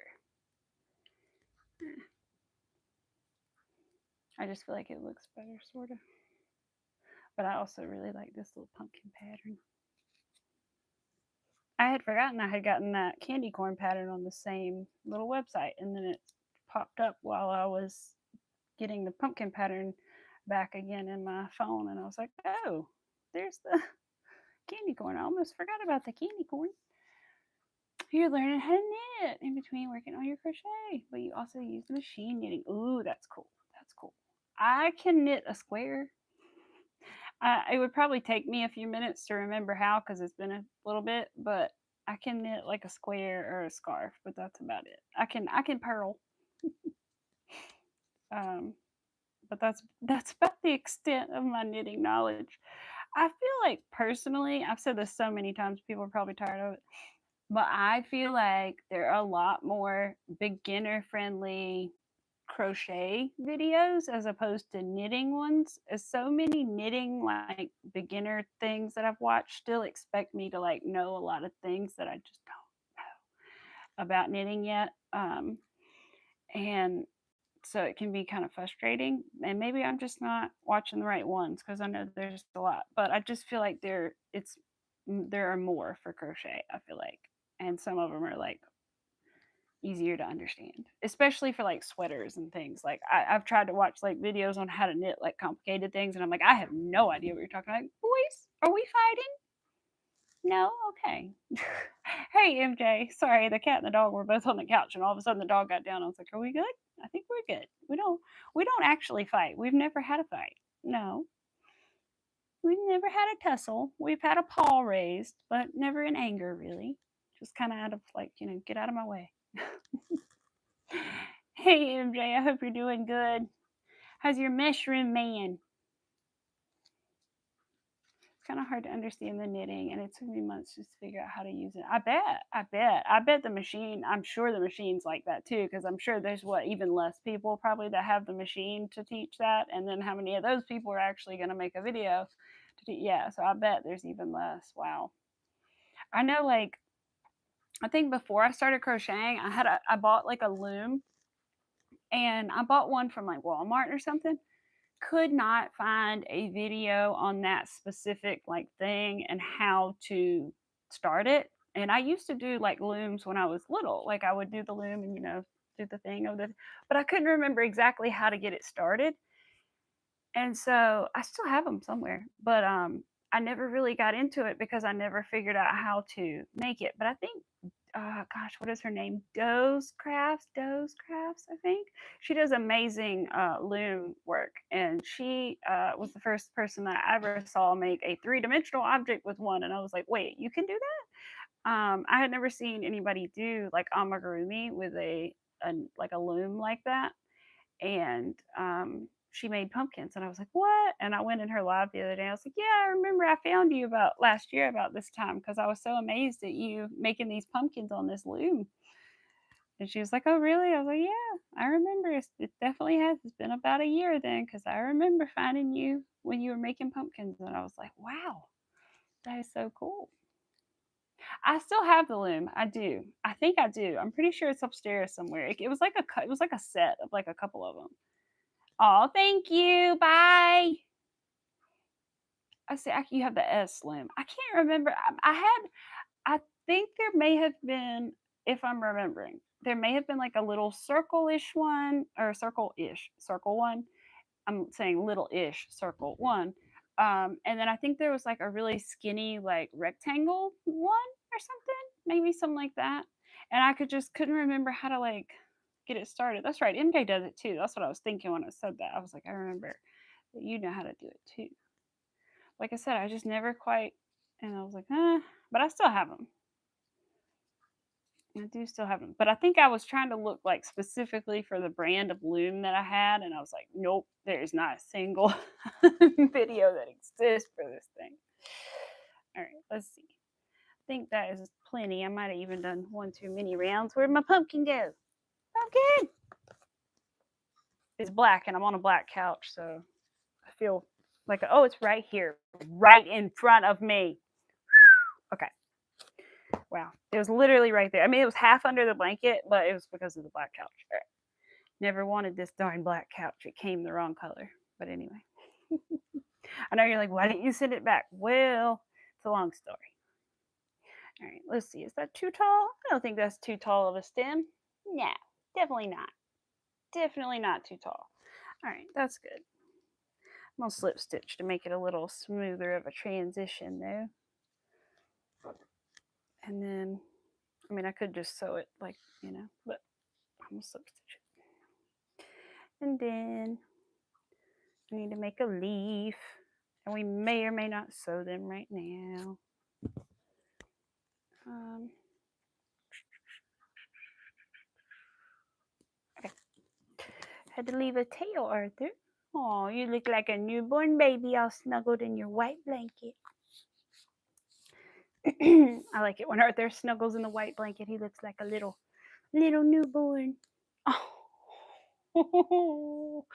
I just feel like it looks better, sort of. But I also really like this little pumpkin pattern. I had forgotten I had gotten that candy corn pattern on the same little website, and then it popped up while I was getting the pumpkin pattern back again in my phone, and I was like, oh, there's the candy corn. I almost forgot about the candy corn. You're learning how to knit in between working on your crochet, but you also use machine knitting. Ooh, that's cool. That's cool. I can knit a square. It would probably take me a few minutes to remember how because it's been a little bit, but I can knit like a square or a scarf, but that's about it. I can purl. um, but that's about the extent of my knitting knowledge. I feel like personally, I've said this so many times, people are probably tired of it, but I feel like there are a lot more beginner friendly crochet videos as opposed to knitting ones. As so many knitting like beginner things that I've watched still expect me to like know a lot of things that I just don't know about knitting yet. And So it can be kind of frustrating. And maybe I'm just not watching the right ones because I know there's a lot. But I just feel like there are more for crochet, I feel like. And some of them are like easier to understand, especially for like sweaters and things. Like I've tried to watch like videos on how to knit like complicated things, and I'm like, I have no idea what you're talking about. Like, boys, are we fighting? No, okay. Hey MJ, sorry, the cat and the dog were both on the couch, and all of a sudden the dog got down. I was like, are we good? I think we're good. We don't actually fight. We've never had a fight. No, we've never had a tussle. We've had a paw raised, but never in anger, really. Just kind of out of like, get out of my way. Hey MJ, I hope you're doing good. How's your mushroom man? It's kind of hard to understand the knitting, and it took me months just to figure out how to use it. I bet the machine. I'm sure the machine's like that too, because I'm sure there's even less people probably that have the machine to teach that, and then how many of those people are actually going to make a video to teach? Yeah, so I bet there's even less. Wow. I know, like I think before I started crocheting, I bought like a loom, and I bought one from like Walmart or something. Could not find a video on that specific like thing and how to start it. And I used to do like looms when I was little. Like I would do the loom and do the thing of the, but I couldn't remember exactly how to get it started. And so I still have them somewhere, but I never really got into it because I never figured out how to make it. But I think gosh, what is her name? Doe's Crafts, I think. She does amazing loom work, and she was the first person that I ever saw make a three-dimensional object with one, and I was like, wait, you can do that? I had never seen anybody do like amigurumi with like a loom like that, and she made pumpkins, and I was like, what? And I went in her live the other day. I was like, yeah, I remember I found you about last year about this time because I was so amazed at you making these pumpkins on this loom. And she was like, oh really? I was like, yeah, I remember. It definitely has. It's been about a year then because I remember finding you when you were making pumpkins, and I was like, wow, that is so cool. I still have the loom. I do. I think I do. I'm pretty sure it's upstairs somewhere. It was like a set of like a couple of them. Oh, thank you. Bye. I see. You have the S loom. I can't remember. I think there may have been, if I'm remembering, there may have been like a little circle-ish one or circle-ish circle one. I'm saying little-ish circle one. And then I think there was like a really skinny like rectangle one or something, maybe something like that. And I couldn't remember how to like get it started. That's right. MJ does it too. That's what I was thinking when I said that. I was like, I remember that you know how to do it too. Like I said, I just never quite, and I was like, but I still have them. I do still have them, but I think I was trying to look like specifically for the brand of loom that I had, and I was like, nope, there is not a single video that exists for this thing. All right, let's see. I think that is plenty. I might have even done one too many rounds. Where'd my pumpkin go? Pumpkin! It's black, and I'm on a black couch, so I feel like, oh, it's right here, right in front of me. Okay. Wow. It was literally right there. I mean, it was half under the blanket, but it was because of the black couch. Right. Never wanted this darn black couch. It came the wrong color. But anyway. I know you're like, why didn't you send it back? Well, it's a long story. All right, let's see. Is that too tall? I don't think that's too tall of a stem. Nah, definitely not. Definitely not too tall. All right, that's good. I'm going to slip stitch to make it a little smoother of a transition though. And then, I mean, I could just sew it like, but I'm going to slip stitch it. And then I need to make a leaf. And we may or may not sew them right now. Okay. Had to leave a tail, Arthur. Oh, you look like a newborn baby all snuggled in your white blanket. I like it when Arthur snuggles in the white blanket. He looks like a little newborn. Oh,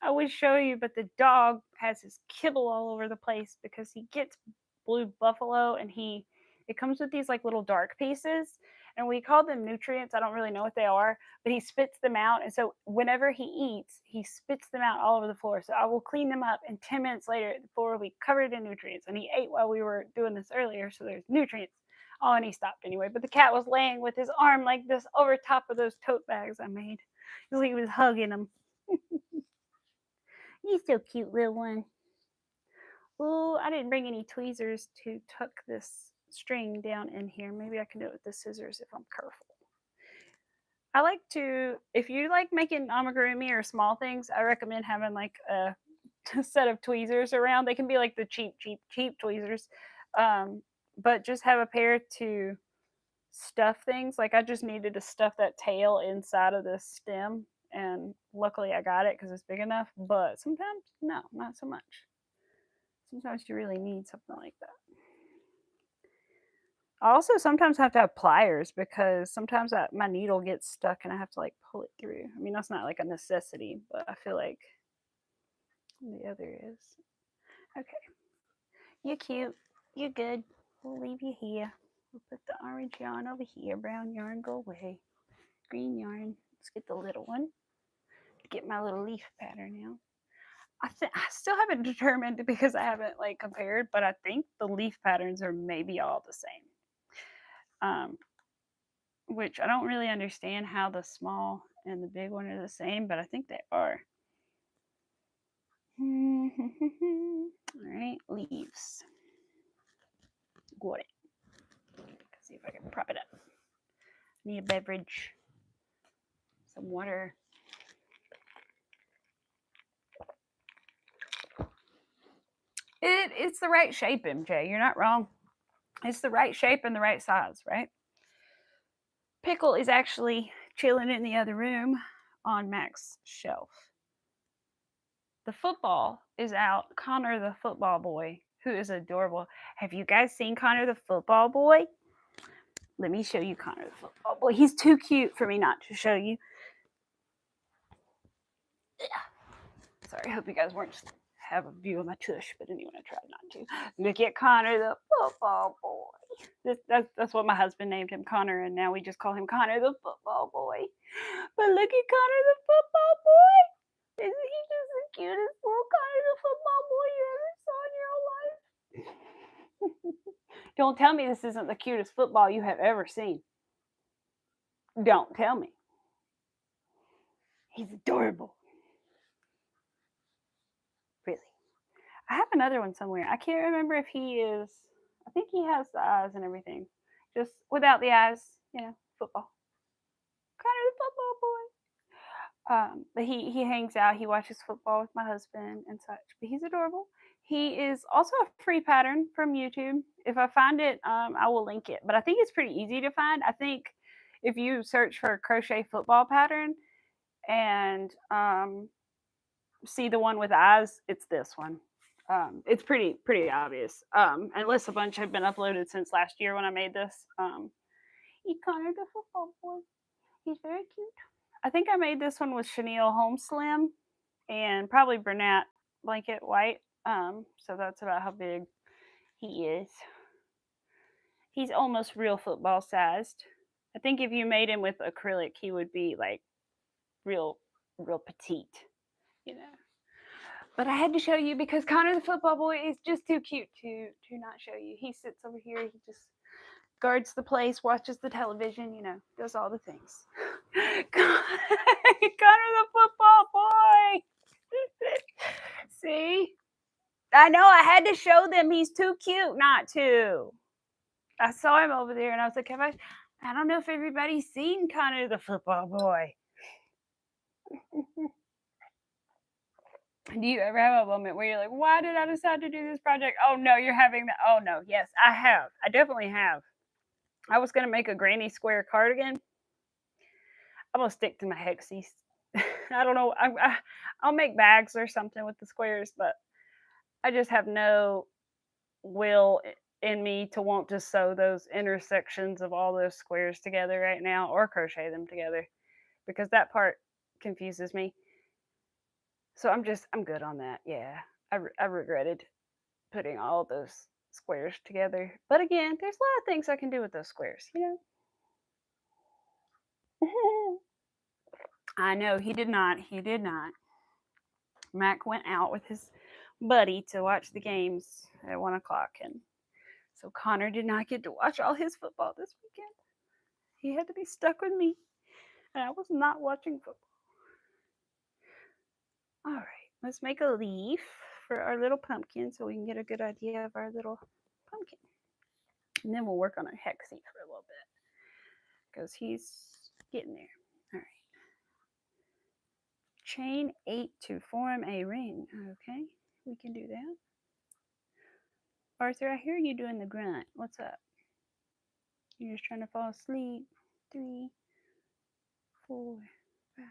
I would show you, but the dog has his kibble all over the place because he gets blue buffalo, and it comes with these like little dark pieces, and we call them nutrients. I don't really know what they are, but he spits them out. And so whenever he eats, he spits them out all over the floor. So I will clean them up, and 10 minutes later, the floor will be covered in nutrients. And he ate while we were doing this earlier, so there's nutrients. Oh, and he stopped anyway. But the cat was laying with his arm like this over top of those tote bags I made. He was hugging them. He's so cute, little one. Oh, I didn't bring any tweezers to tuck this string down in here. Maybe I can do it with the scissors if I'm careful. I like to, if you like making amigurumi or small things, I recommend having like a set of tweezers around. They can be like the cheap tweezers, but just have a pair to stuff things. Like I just needed to stuff that tail inside of this stem, and luckily I got it because it's big enough. But sometimes, no, not so much. Sometimes you really need something like that. I also sometimes have to have pliers because sometimes my needle gets stuck and I have to like pull it through. I mean, that's not like a necessity, but I feel like the other is. Okay. You're cute. You're good. We'll leave you here. We'll put the orange yarn over here. Brown yarn, go away. Green yarn. Let's get the little one. Get my little leaf pattern now. I still haven't determined because I haven't like compared, but I think the leaf patterns are maybe all the same. Which I don't really understand how the small and the big one are the same, but I think they are. All right, leaves. Got it. Let's see if I can prop it up. Need a beverage, some water. It's the right shape, MJ. You're not wrong. It's the right shape and the right size, right? Pickle is actually chilling in the other room on Mac's shelf. The football is out. Connor the football boy, who is adorable. Have you guys seen Connor the football boy? Let me show you Connor the football boy. He's too cute for me not to show you. Sorry, I hope you guys weren't just have a view of my tush, but anyway, I tried not to. Look at Connor the football boy. That's what my husband named him, Connor, and now we just call him Connor the football boy. But look at Connor the football boy. Isn't he just the cutest little Connor the football boy you ever saw in your whole life? Don't tell me this isn't the cutest football you have ever seen. Don't tell me. He's adorable. Really. I have another one somewhere. I can't remember if he is. I think he has the eyes and everything. Just without the eyes, football. Connor the football boy. But he hangs out. He watches football with my husband and such. But he's adorable. He is also a free pattern from YouTube. If I find it, I will link it. But I think it's pretty easy to find. I think if you search for crochet football pattern and see the one with eyes, it's this one. It's pretty obvious. Unless a bunch have been uploaded since last year when I made this. He Connor the football boy. He's very cute. I think I made this one with chenille home slim and probably Bernat blanket white. So that's about how big he is. He's almost real football sized. I think if you made him with acrylic, he would be like real petite, But I had to show you because Connor the football boy is just too cute to not show you. He sits over here. He just guards the place, watches the television, does all the things. Connor the football boy. See? I know I had to show them he's too cute not to. I saw him over there and I was like, I don't know if everybody's seen Connor the football boy. Do you ever have a moment where you're like, why did I decide to do this project? Oh no, you're having that. Oh no, yes, I have. I definitely have. I was going to make a granny square cardigan. I'm going to stick to my Hexi. I don't know. I'll make bags or something with the squares, but I just have no will in me to want to sew those intersections of all those squares together right now or crochet them together because that part confuses me. So I'm good on that. Yeah, I regretted putting all those squares together. But again, there's a lot of things I can do with those squares, I know, he did not. He did not. Mac went out with his buddy to watch the games at 1 o'clock, and so Connor did not get to watch all his football this weekend. He had to be stuck with me, and I was not watching football. All right, let's make a leaf for our little pumpkin so we can get a good idea of our little pumpkin. And then we'll work on our Hexi for a little bit because he's getting there. All right. Chain 8 to form a ring. Okay, we can do that. Arthur, I hear you doing the grunt. What's up? You're just trying to fall asleep. 3, 4, 5,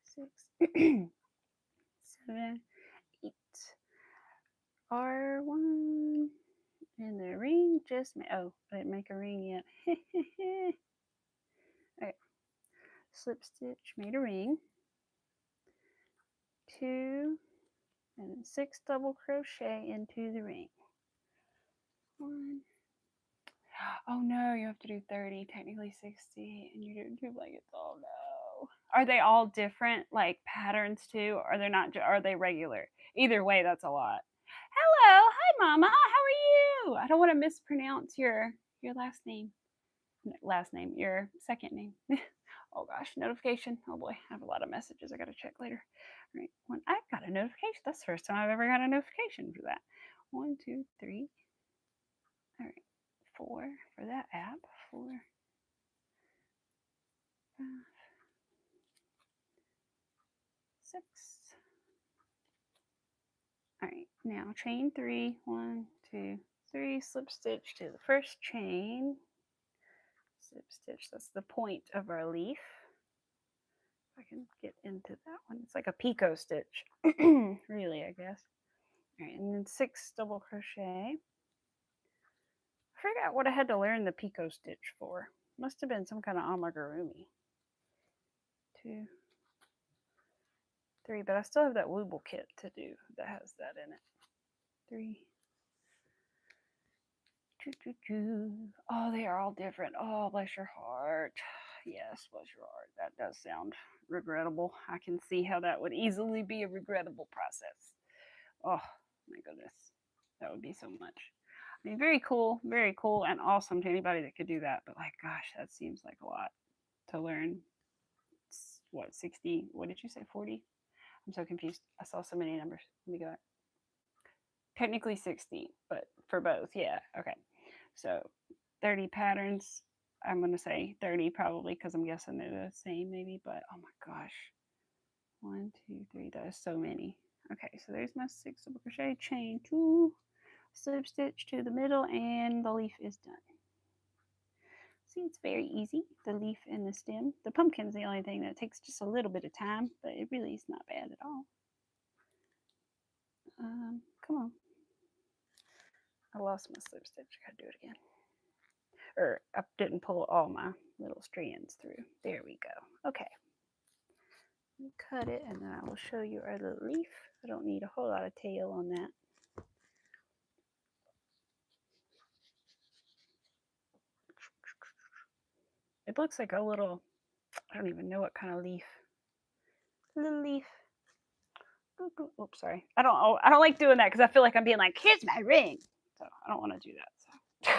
6, 7, 8. R1. And the ring just made. Oh, I didn't make a ring yet. Okay. Slip stitch, made a ring. 2 and 6 double crochet into the ring. 1. Oh no, you have to do 30, technically 60, and you're doing 2 blankets. Oh no. Are they all different, like patterns too? Or they're not? Are they regular? Either way, that's a lot. Hello, hi, Mama. How are you? I don't want to mispronounce your last name. Your second name. Oh gosh, notification. Oh boy, I have a lot of messages I got to check later. All right, I got a notification. That's the first time I've ever got a notification for that. 1, 2, 3. All right, 4 for that app. 4, 5, 6. All right, now chain 3. 1, 2, 3. Slip stitch to the first chain. Slip stitch. That's the point of our leaf. I can get into that one. It's like a picot stitch, really, I guess. All right, and then 6 double crochet. I forgot what I had to learn the picot stitch for. Must have been some kind of amigurumi. 2, 3, but I still have that Wooble kit to do that has that in it. 3. Oh, they are all different. Oh, bless your heart. Yes, bless your heart. That does sound regrettable. I can see how that would easily be a regrettable process. Oh, my goodness. That would be so much. I mean, very cool and awesome to anybody that could do that. But, like, gosh, that seems like a lot to learn. It's, what, 60? What did you say, 40? I'm so confused. I saw so many numbers. Let me go back. Technically 60, but for both, yeah. Okay. So 30 patterns. I'm going to say 30 probably because I'm guessing they're the same maybe, but oh my gosh. 1, 2, 3. That is so many. Okay, so there's my 6 double crochet, chain 2, slip stitch to the middle, and the leaf is done. See, it's very easy, the leaf and the stem. The pumpkin's the only thing that takes just a little bit of time, but it really is not bad at all. Come on. I lost my slip stitch. I gotta do it again. Or I didn't pull all my little strands through. There we go. Okay. Cut it, and then I will show you our little leaf. I don't need a whole lot of tail on that. It looks like a little, I don't even know what kind of leaf. Little leaf. Oops, sorry. I don't like doing that because I feel like I'm being like, here's my ring. So I don't want to do that. So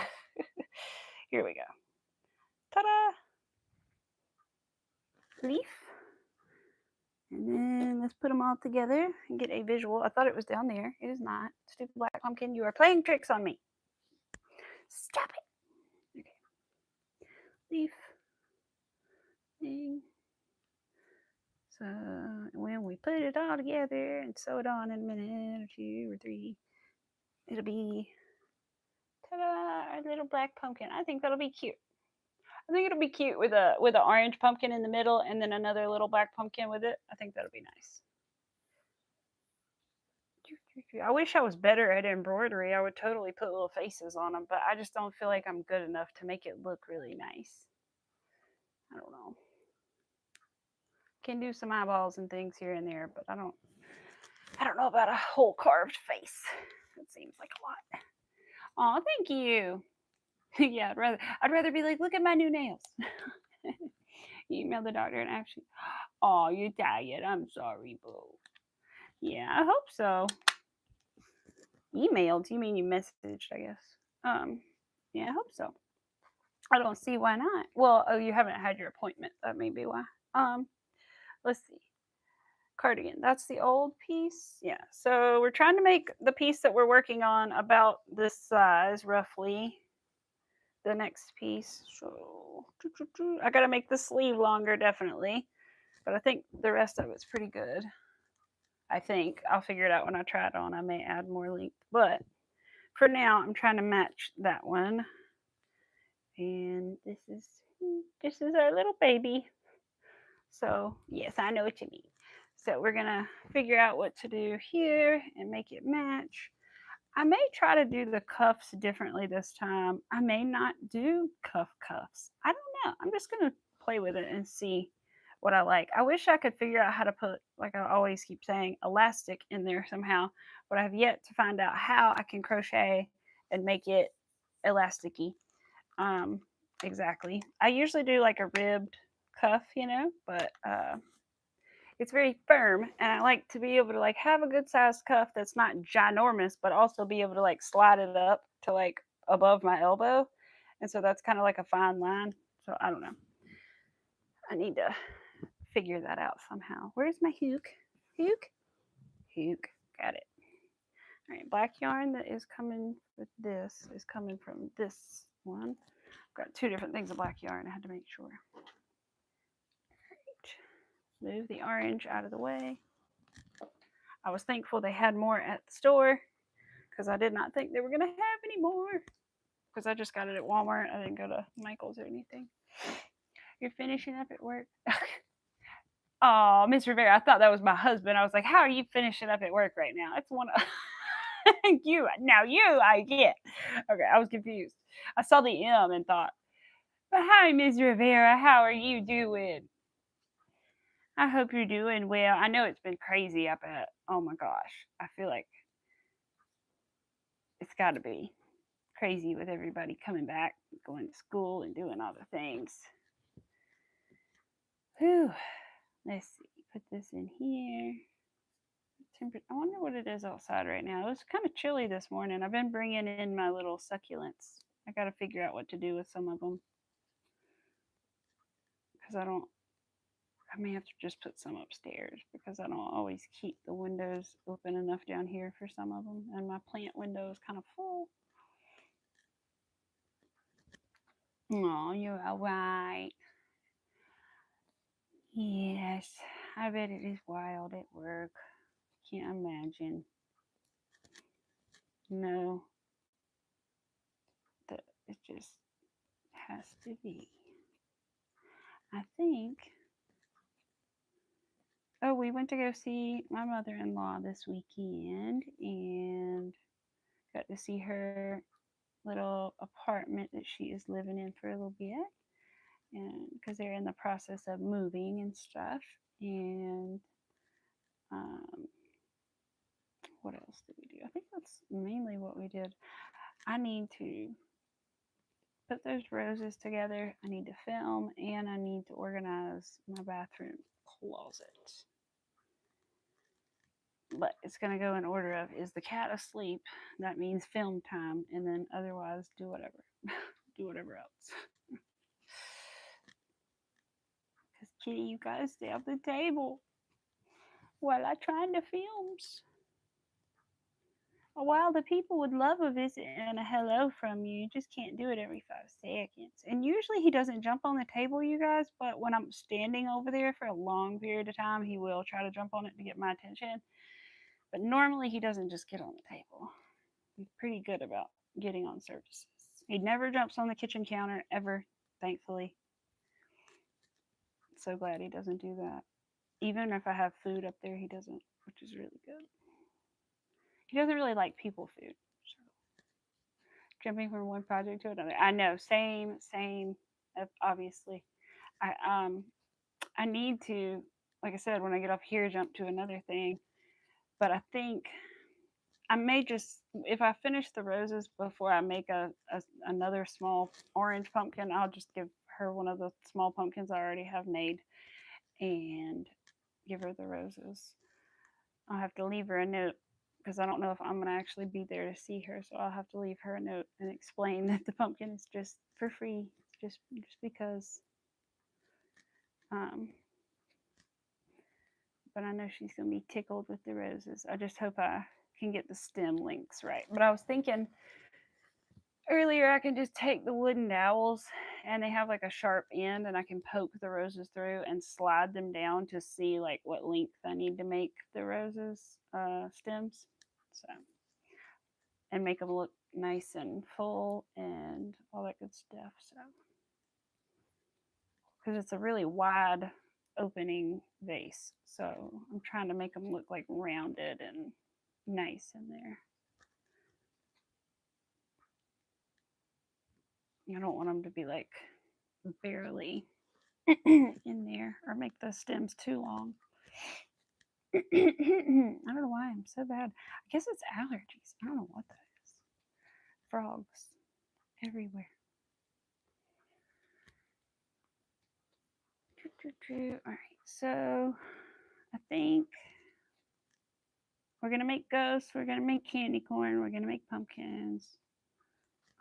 here we go. Ta-da! Leaf. And then let's put them all together and get a visual. I thought it was down there. It is not. Stupid black pumpkin, you are playing tricks on me. Stop it. Okay. Leaf. Thing. So when we put it all together and sew it on in a minute or 2 or 3, it'll be, ta-da, our little black pumpkin. I think that'll be cute. I think it'll be cute with an orange pumpkin in the middle and then another little black pumpkin with it. I think that'll be nice. I wish I was better at embroidery. I would totally put little faces on them, but I just don't feel like I'm good enough to make it look really nice. I don't know. Can do some eyeballs and things here and there, but I don't know about a whole carved face. It seems like a lot. Oh, thank you. Yeah, I'd rather be like, look at my new nails. You emailed the doctor and actually, oh, you're tired. I'm sorry, boo. Yeah, I hope so. Emailed? You mean you messaged, I guess. Yeah, I hope so. I don't see why not. Well, oh, you haven't had your appointment. That may be why. Let's see. Cardigan. That's the old piece. Yeah. So we're trying to make the piece that we're working on about this size, roughly. The next piece. So I got to make the sleeve longer, definitely. But I think the rest of it's pretty good. I think I'll figure it out when I try it on. I may add more length, but for now, I'm trying to match that one. And this is our little baby. So yes, I know what you mean. So we're gonna figure out what to do here and make it match. I may try to do the cuffs differently this time. I may not do cuffs. I don't know. I'm just gonna play with it and see what I like. I wish I could figure out how to put, like I always keep saying, elastic in there somehow, but I have yet to find out how I can crochet and make it elasticy. Um, exactly. I usually do like a ribbed cuff, but it's very firm, and I like to be able to like have a good sized cuff that's not ginormous, but also be able to like slide it up to like above my elbow, and so that's kind of like a fine line. So I don't know. I need to figure that out somehow. Where's my hook? Hook. Got it. All right, black yarn that is coming with this is coming from this one. I've got two different things of black yarn. I had to make sure. Move the orange out of the way. I was thankful they had more at the store because I did not think they were going to have any more because I just got it at Walmart. I didn't go to Michael's or anything. You're finishing up at work? Oh, Miss Rivera, I thought that was my husband. I was like, how are you finishing up at work right now? It's one of you. Now you, I get. Okay, I was confused. I saw the M and thought, but hi, Miss Rivera. How are you doing? I hope you're doing well. I know it's been crazy up at, oh my gosh. I feel like it's got to be crazy with everybody coming back, going to school and doing all the things. Whew. Let's see. Put this in here. I wonder what it is outside right now. It was kind of chilly this morning. I've been bringing in my little succulents. I got to figure out what to do with some of them because I may have to just put some upstairs because I don't always keep the windows open enough down here for some of them, and my plant window is kind of full. Oh, you're all right. Yes, I bet it is wild at work. Can't imagine. No, that it just has to be. I think. Oh, we went to go see my mother-in-law this weekend and got to see her little apartment that she is living in for a little bit, and because they're in the process of moving and stuff. And what else did we do? I think that's mainly what we did. I need to put those roses together. I need to film, and I need to organize my bathroom closet. But it's going to go in order of, is the cat asleep? That means film time, and then otherwise do whatever. Do whatever else. Because Kitty, you got to stay at the table while I trying to films. While the people would love a visit and a hello from you, you just can't do it every 5 seconds. And usually he doesn't jump on the table, you guys, but when I'm standing over there for a long period of time, he will try to jump on it to get my attention. But normally he doesn't just get on the table. He's pretty good about getting on surfaces. He never jumps on the kitchen counter ever, thankfully. So glad he doesn't do that. Even if I have food up there, he doesn't, which is really good. He doesn't really like people food. So. Jumping from one project to another. I know, same, obviously. I need to, like I said, when I get up here, jump to another thing. But I think I may just, if I finish the roses before I make another small orange pumpkin, I'll just give her one of the small pumpkins I already have made and give her the roses. I'll have to leave her a note because I don't know if I'm going to actually be there to see her. So I'll have to leave her a note and explain that the pumpkin is just for free, just because. But I know she's going to be tickled with the roses. I just hope I can get the stem links right. But I was thinking earlier I can just take the wooden dowels and they have like a sharp end and I can poke the roses through and slide them down to see like what length I need to make the roses stems. So, and make them look nice and full and all that good stuff. So, because it's a really wide opening vase, so I'm trying to make them look like rounded and nice in there. I don't want them to be like barely in there or make the stems too long. I don't know why I'm so bad. I guess it's allergies. I don't know what that is. Frogs everywhere. All right, so I think we're gonna make ghosts. We're gonna make candy corn. We're gonna make pumpkins.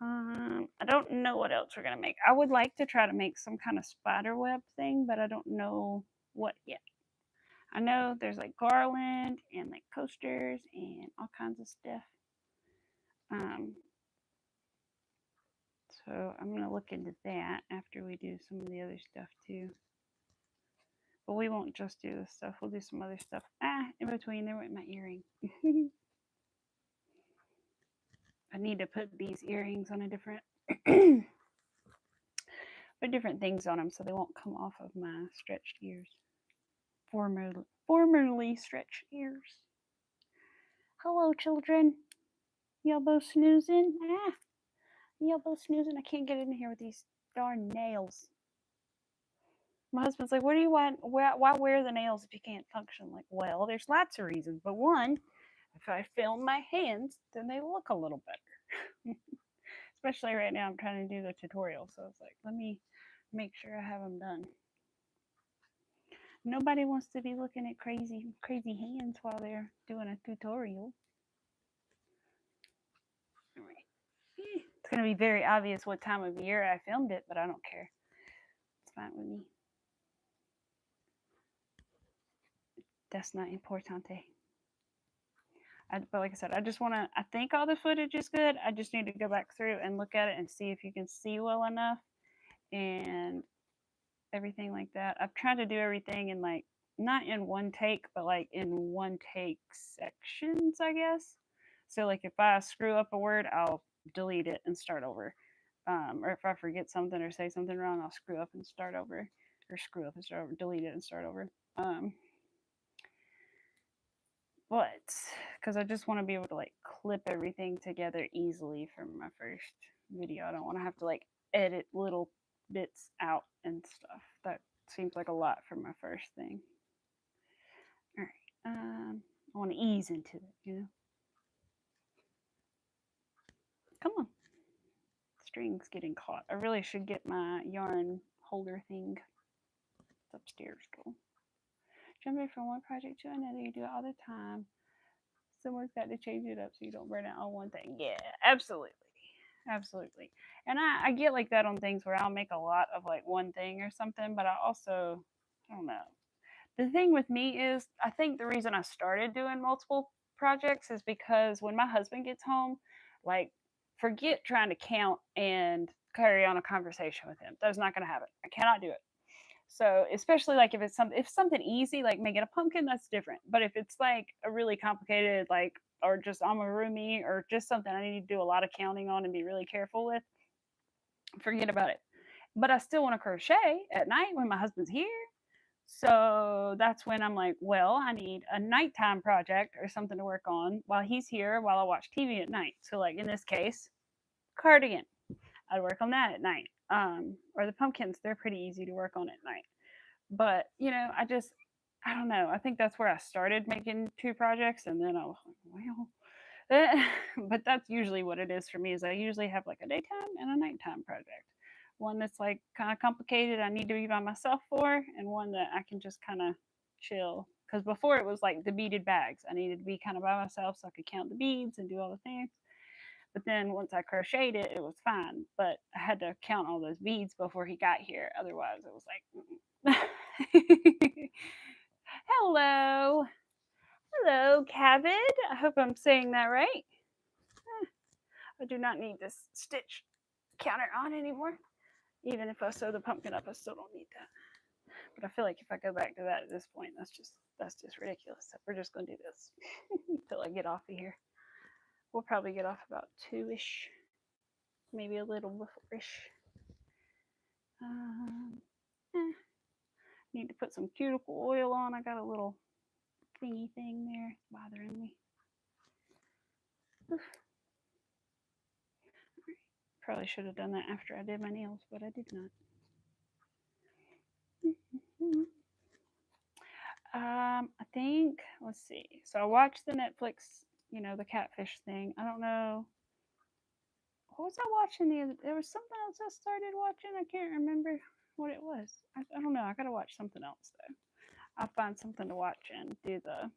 I don't know what else we're gonna make. I would like to try to make some kind of spider web thing, but I don't know what yet. I know there's like garland and like coasters and all kinds of stuff. So I'm gonna look into that after we do some of the other stuff too. But we won't just do this stuff. We'll do some other stuff. In between there went my earring. I need to put these earrings on a different put different things on them so they won't come off of my stretched ears. Formerly stretched ears. Hello, children. Y'all both snoozing? Y'all both snoozing? I can't get in here with these darn nails. My husband's like, what do you want? Why wear the nails if you can't function? Like, well, there's lots of reasons. But one, if I film my hands, then they look a little better. Especially right now, I'm trying to do the tutorial. So it's like, let me make sure I have them done. Nobody wants to be looking at crazy hands while they're doing a tutorial. All right. It's going to be very obvious what time of year I filmed it, but I don't care. It's fine with me. That's not importante. But like I said, I just want to, I think all the footage is good. I just need to go back through and look at it and see if you can see well enough and everything like that. I've tried to do everything in like, not in one take, but like in one take sections, I guess. So like if I screw up a word, I'll delete it and start over. Or if I forget something or say something wrong, I'll screw up and start over. Or screw up and start over, delete it and start over. But because I just want to be able to like clip everything together easily for my first video. I don't want to have to like edit little bits out and stuff. That seems like a lot for my first thing. All right. I want to ease into it, you know. Come on. String's getting caught. I really should get my yarn holder thing. It's upstairs though. Jumping from one project to another, you do it all the time. Someone's got to change it up so you don't burn out on one thing. Yeah, absolutely. Absolutely. And I get like that on things where I'll make a lot of like one thing or something, but I don't know. The thing with me is, I think the reason I started doing multiple projects is because when my husband gets home, like, forget trying to count and carry on a conversation with him. That's not going to happen. I cannot do it. So especially like if something easy like making a pumpkin, that's different. But if it's like a really complicated like or just amigurumi or just something I need to do a lot of counting on and be really careful with, forget about it. But I still want to crochet at night when my husband's here. So that's when I'm like, well, I need a nighttime project or something to work on while he's here while I watch TV at night. So like in this case, cardigan. I'd work on that at night. Or the pumpkins, they're pretty easy to work on at night. But, you know, I don't know. I think that's where I started making two projects. And then I was like, well, but that's usually what it is for me is I usually have like a daytime and a nighttime project. One that's like kind of complicated, I need to be by myself for, and one that I can just kind of chill. Because before it was like the beaded bags, I needed to be kind of by myself so I could count the beads and do all the things. But then once I crocheted it, it was fine. But I had to count all those beads before he got here. Otherwise, it was like, hello. Hello, Cavid. I hope I'm saying that right. I do not need this stitch counter on anymore. Even if I sew the pumpkin up, I still don't need that. But I feel like if I go back to that at this point, that's just ridiculous. So we're just gonna do this until I get off of here. We'll probably get off about 2-ish, maybe a little before-ish. Need to put some cuticle oil on. I got a little thingy thing there. It's bothering me. Oof. Probably should have done that after I did my nails, but I did not. I think, let's see. So I watched the Netflix, the catfish thing. I don't know. What was I watching there was something else I started watching. I can't remember what it was. I don't know. I gotta watch something else though. I'll find something to watch and do the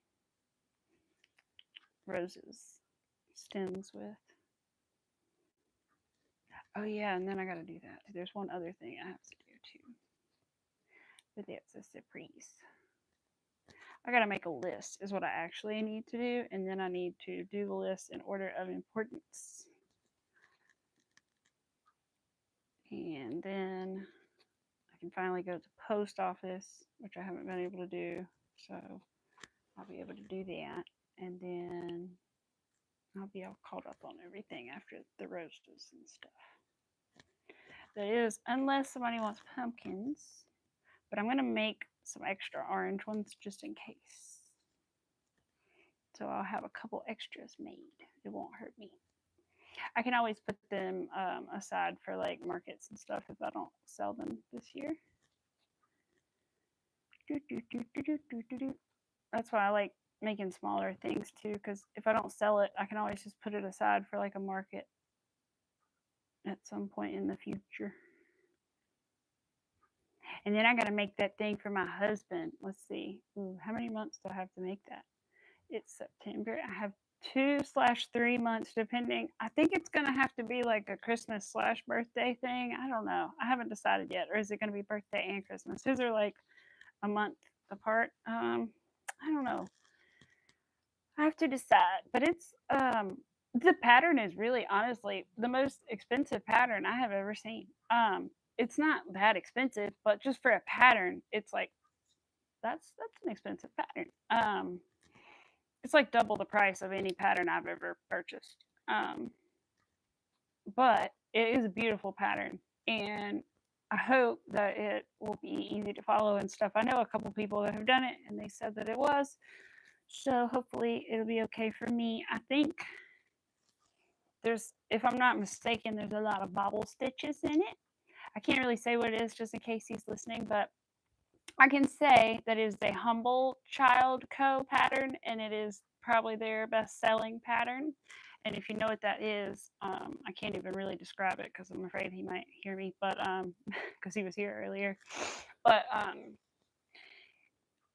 roses stems with. Oh yeah, and then I gotta do that. There's one other thing I have to do too. But that's a surprise. I gotta make a list is what I actually need to do, and then I need to do the list in order of importance. And then I can finally go to the post office, which I haven't been able to do. So I'll be able to do that. And then I'll be all caught up on everything after the roasters and stuff. That is, unless somebody wants pumpkins. But I'm going to make some extra orange ones just in case. So I'll have a couple extras made. It won't hurt me. I can always put them aside for like markets and stuff if I don't sell them this year. That's why I like making smaller things too, because if I don't sell it, I can always just put it aside for like a market at some point in the future. And then I got to make that thing for my husband. Let's see. Ooh, how many months do I have to make that? It's September. I have 2/3 months, depending. I think it's going to have to be like a Christmas/birthday thing. I don't know. I haven't decided yet. Or is it going to be birthday and Christmas? His are like a month apart. I don't know. I have to decide. But it's the pattern is really honestly the most expensive pattern I have ever seen. It's not that expensive, but just for a pattern, it's like that's an expensive pattern. It's like double the price of any pattern I've ever purchased. But it is a beautiful pattern, and I hope that it will be easy to follow and stuff. I know a couple people that have done it, and they said that it was. So hopefully it'll be okay for me. I think if I'm not mistaken, there's a lot of bobble stitches in it. I can't really say what it is just in case he's listening, but I can say that it is a Humble Child Co. pattern, and it is probably their best-selling pattern. And if you know what that is, I can't even really describe it because I'm afraid he might hear me, but because he was here earlier. But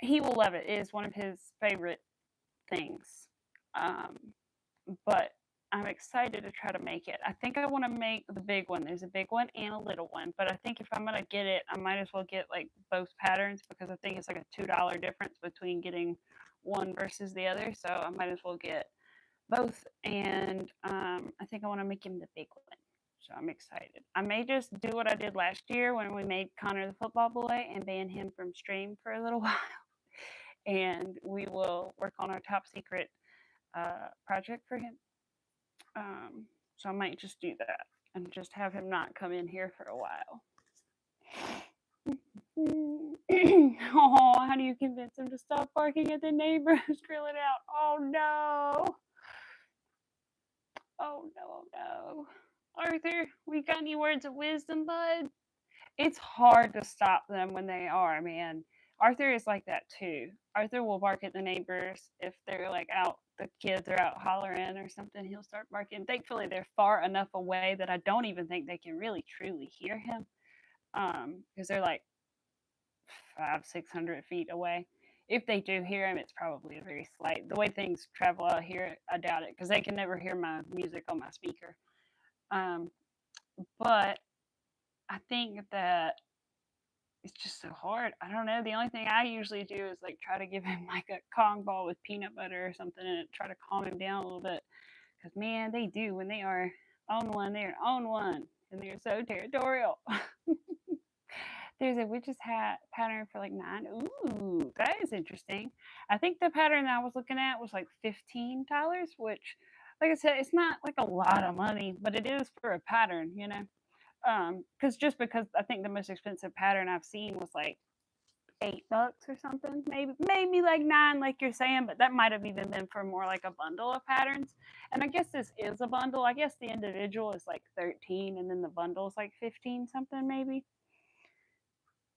he will love it. It is one of his favorite things. But I'm excited to try to make it. I think I want to make the big one. There's a big one and a little one. But I think if I'm going to get it, I might as well get like both patterns because I think it's like a $2 difference between getting one versus the other. So I might as well get both. And I think I want to make him the big one. So I'm excited. I may just do what I did last year when we made Connor the football boy and ban him from stream for a little while. And we will work on our top secret project for him. So I might just do that and just have him not come in here for a while. Oh, how do you convince him to stop barking at the neighbors? Drill it out. Oh no. Oh no. Arthur, we got any words of wisdom, bud? It's hard to stop them when they are, man. Arthur is like that too. Arthur will bark at the neighbors if they're like out, the kids are out hollering or something. He'll start barking. Thankfully, they're far enough away that I don't even think they can really truly hear him. because they're like 500-600 feet away. If they do hear him, it's probably a very slight. The way things travel out here, I doubt it because they can never hear my music on my speaker. Um, but I think that it's just so hard. I don't know. The only thing I usually do is like try to give him like a Kong ball with peanut butter or something and try to calm him down a little bit. Because man, they do when they are on one, they're on one, and they're so territorial. There's a witch's hat pattern for like 9. Ooh, that is interesting. I think the pattern that I was looking at was like $15, which, like I said, it's not like a lot of money, but it is for a pattern, you know. Because I think the most expensive pattern I've seen was like $8 or something, maybe like 9, like you're saying, but that might have even been for more like a bundle of patterns. And I guess this is a bundle. I guess the individual is like 13, and then the bundle is like 15 something maybe.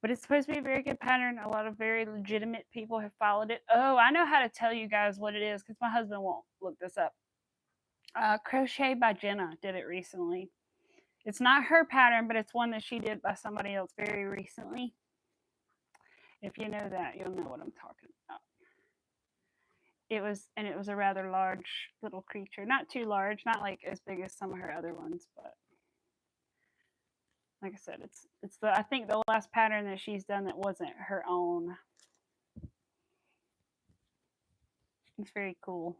But it's supposed to be a very good pattern. A lot of very legitimate people have followed it. Oh, I know how to tell you guys what it is because my husband won't look this up. Crochet by Jenna did it recently. It's not her pattern, but it's one that she did by somebody else very recently. If you know that, you'll know what I'm talking about. It was a rather large little creature. Not too large, not like as big as some of her other ones, but like I said, it's the I think the last pattern that she's done that wasn't her own. It's very cool.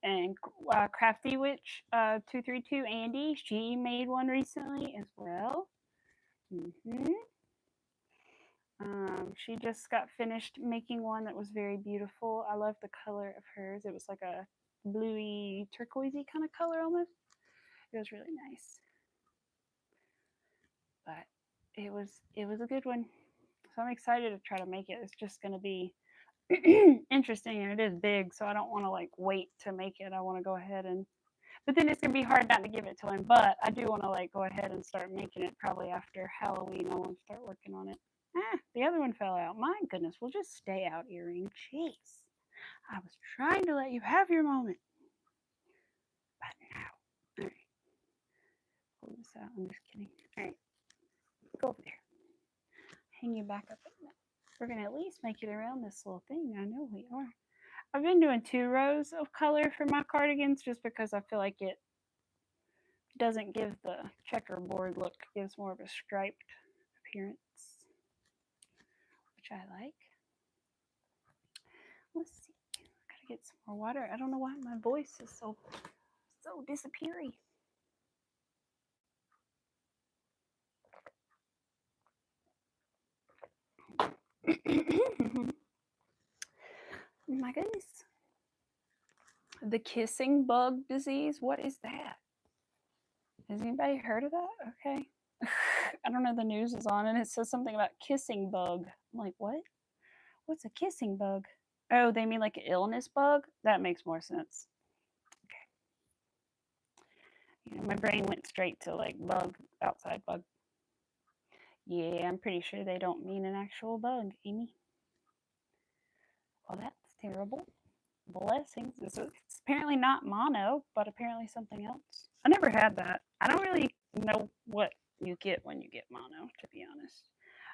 And Crafty Witch 232 Andy, she made one recently as well. She just got finished making one that was very beautiful. I love the color of hers. It was like a bluey, turquoisey kind of color almost. It was really nice. But it was a good one. So I'm excited to try to make it. It's just going to be interesting, and it is big, so I don't want to like wait to make it. I want to go ahead and but then it's gonna be hard not to give it to him. But I do want to like go ahead and start making it probably after Halloween. I want to start working on it. The other one fell out. My goodness, we'll just stay out, earring. Jeez. I was trying to let you have your moment. But now. Alright. Pull this out. I'm just kidding. Alright. Go over there. Hang you back up. We're gonna at least make it around this little thing. I know we are. I've been doing 2 rows of color for my cardigans just because I feel like it doesn't give the checkerboard look. It gives more of a striped appearance, which I like. Let's see. I gotta get some more water. I don't know why my voice is so disappearing. My goodness. The kissing bug disease? What is that? Has anybody heard of that? Okay. I don't know, the news is on and it says something about kissing bug. I'm like, what? What's a kissing bug? Oh, they mean like an illness bug? That makes more sense. Okay. You know, my brain went straight to like bug, outside bug. Yeah, I'm pretty sure they don't mean an actual bug, Amy. Well, that's terrible. Blessings. It's apparently not mono, but apparently something else. I never had that. I don't really know what you get when you get mono, to be honest.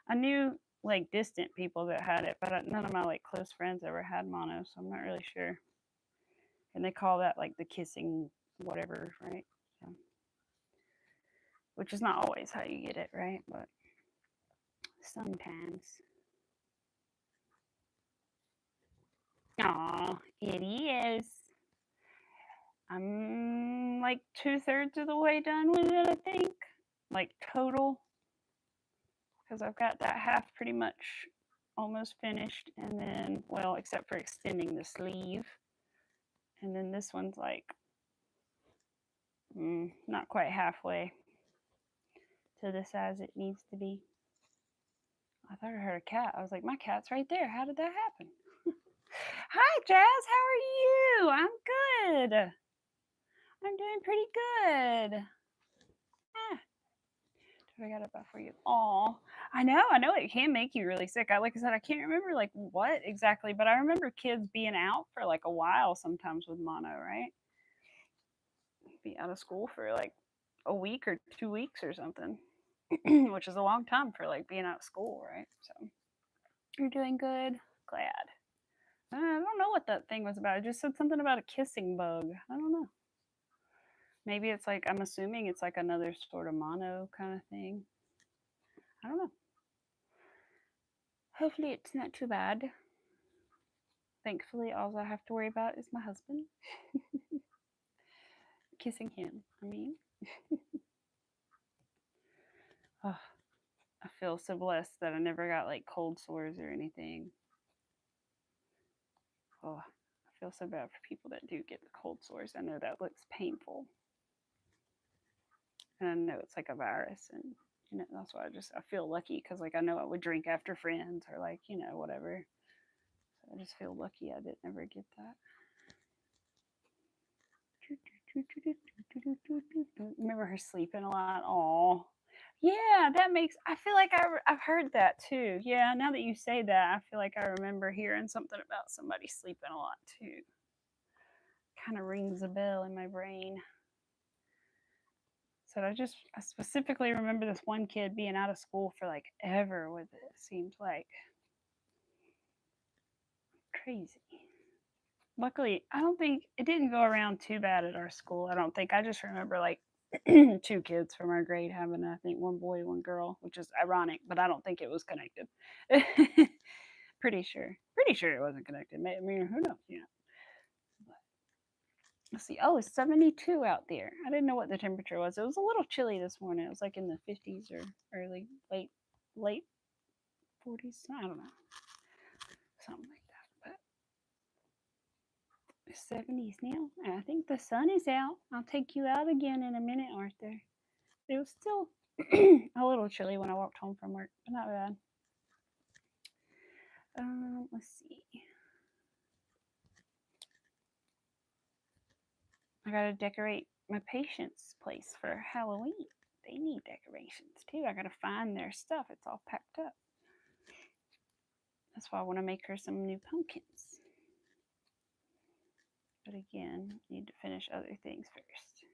I knew like distant people that had it, but none of my like close friends ever had mono, so I'm not really sure. And they call that like the kissing whatever, right? So, which is not always how you get it, right? But sometimes. Aw, it is. I'm like 2/3 of the way done with it, I think. Like total. Because I've got that half pretty much almost finished. And then, well, except for extending the sleeve. And then this one's like not quite halfway to the size it needs to be. I thought I heard a cat. I was like, my cat's right there. How did that happen? Hi, Jazz. How are you? I'm good. I'm doing pretty good. I got it back for you. Oh, I know it can make you really sick. Like I said, I can't remember like what exactly, but I remember kids being out for like a while sometimes with mono, right? Be out of school for like a week or 2 weeks or something. which is a long time for like being out of school, right? So you're doing good. Glad. I don't know what that thing was about. It just said something about a kissing bug. I don't know. Maybe it's like, I'm assuming it's like another sort of mono kind of thing. I don't know. Hopefully it's not too bad. Thankfully, all I have to worry about is my husband. Kissing him, I mean. Oh, I feel so blessed that I never got like cold sores or anything. Oh, I feel so bad for people that do get the cold sores. I know that looks painful. And I know it's like a virus, and that's why I feel lucky, because like I know I would drink after friends or like whatever. So I just feel lucky I didn't ever get that. Remember her sleeping a lot? Oh, yeah, that makes. I feel like I've heard that too. Yeah, now that you say that, I feel like I remember hearing something about somebody sleeping a lot too. Kind of rings a bell in my brain. So I specifically remember this one kid being out of school for like ever with it. Seems like crazy. Luckily, I don't think it didn't go around too bad at our school. I don't think. I just remember like two kids from our grade having, I think, one boy, one girl, which is ironic, but I don't think it was connected. Pretty sure. Pretty sure it wasn't connected. I mean, who knows? But let's see. Oh, it's 72 out there. I didn't know what the temperature was. It was a little chilly this morning. It was like in the 50s or early, late 40s. I don't know. Something like that. But 70s now. I think the sun is out. I'll take you out again in a minute, Arthur. It was still a little chilly when I walked home from work, but not bad. Let's see. I gotta decorate my patient's place for Halloween. They need decorations too. I gotta find their stuff. It's all packed up. That's why I want to make her some new pumpkins. But again, need to finish other things first.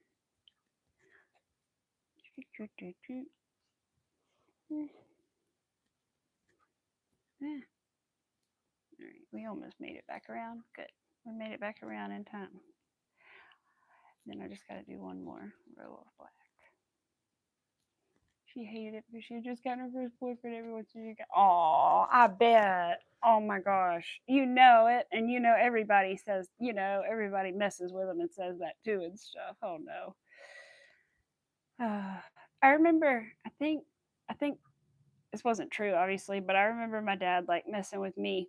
Yeah. All right, we almost made it back around. Good. We made it back around in time. Then I just got to do one more row of black. She hated it because she had just gotten her first boyfriend. Everyone said she got. Oh, I bet. Oh my gosh. You know it. And everybody says, everybody messes with them and says that too and stuff. Oh no. I remember, I think this wasn't true, obviously, but I remember my dad like messing with me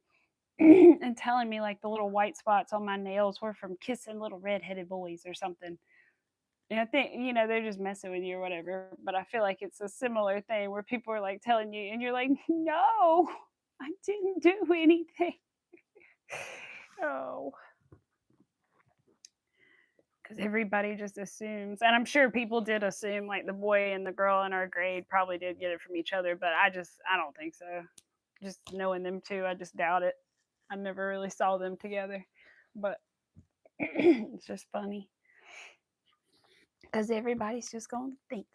and telling me like the little white spots on my nails were from kissing little redheaded boys or something. And I think, they're just messing with you or whatever. But I feel like it's a similar thing where people are like telling you, and you're like, no, I didn't do anything. Oh. Because everybody just assumes. And I'm sure people did assume, like the boy and the girl in our grade probably did get it from each other. But I don't think so. Just knowing them two, I just doubt it. I never really saw them together. But it's just funny. Because everybody's just going to think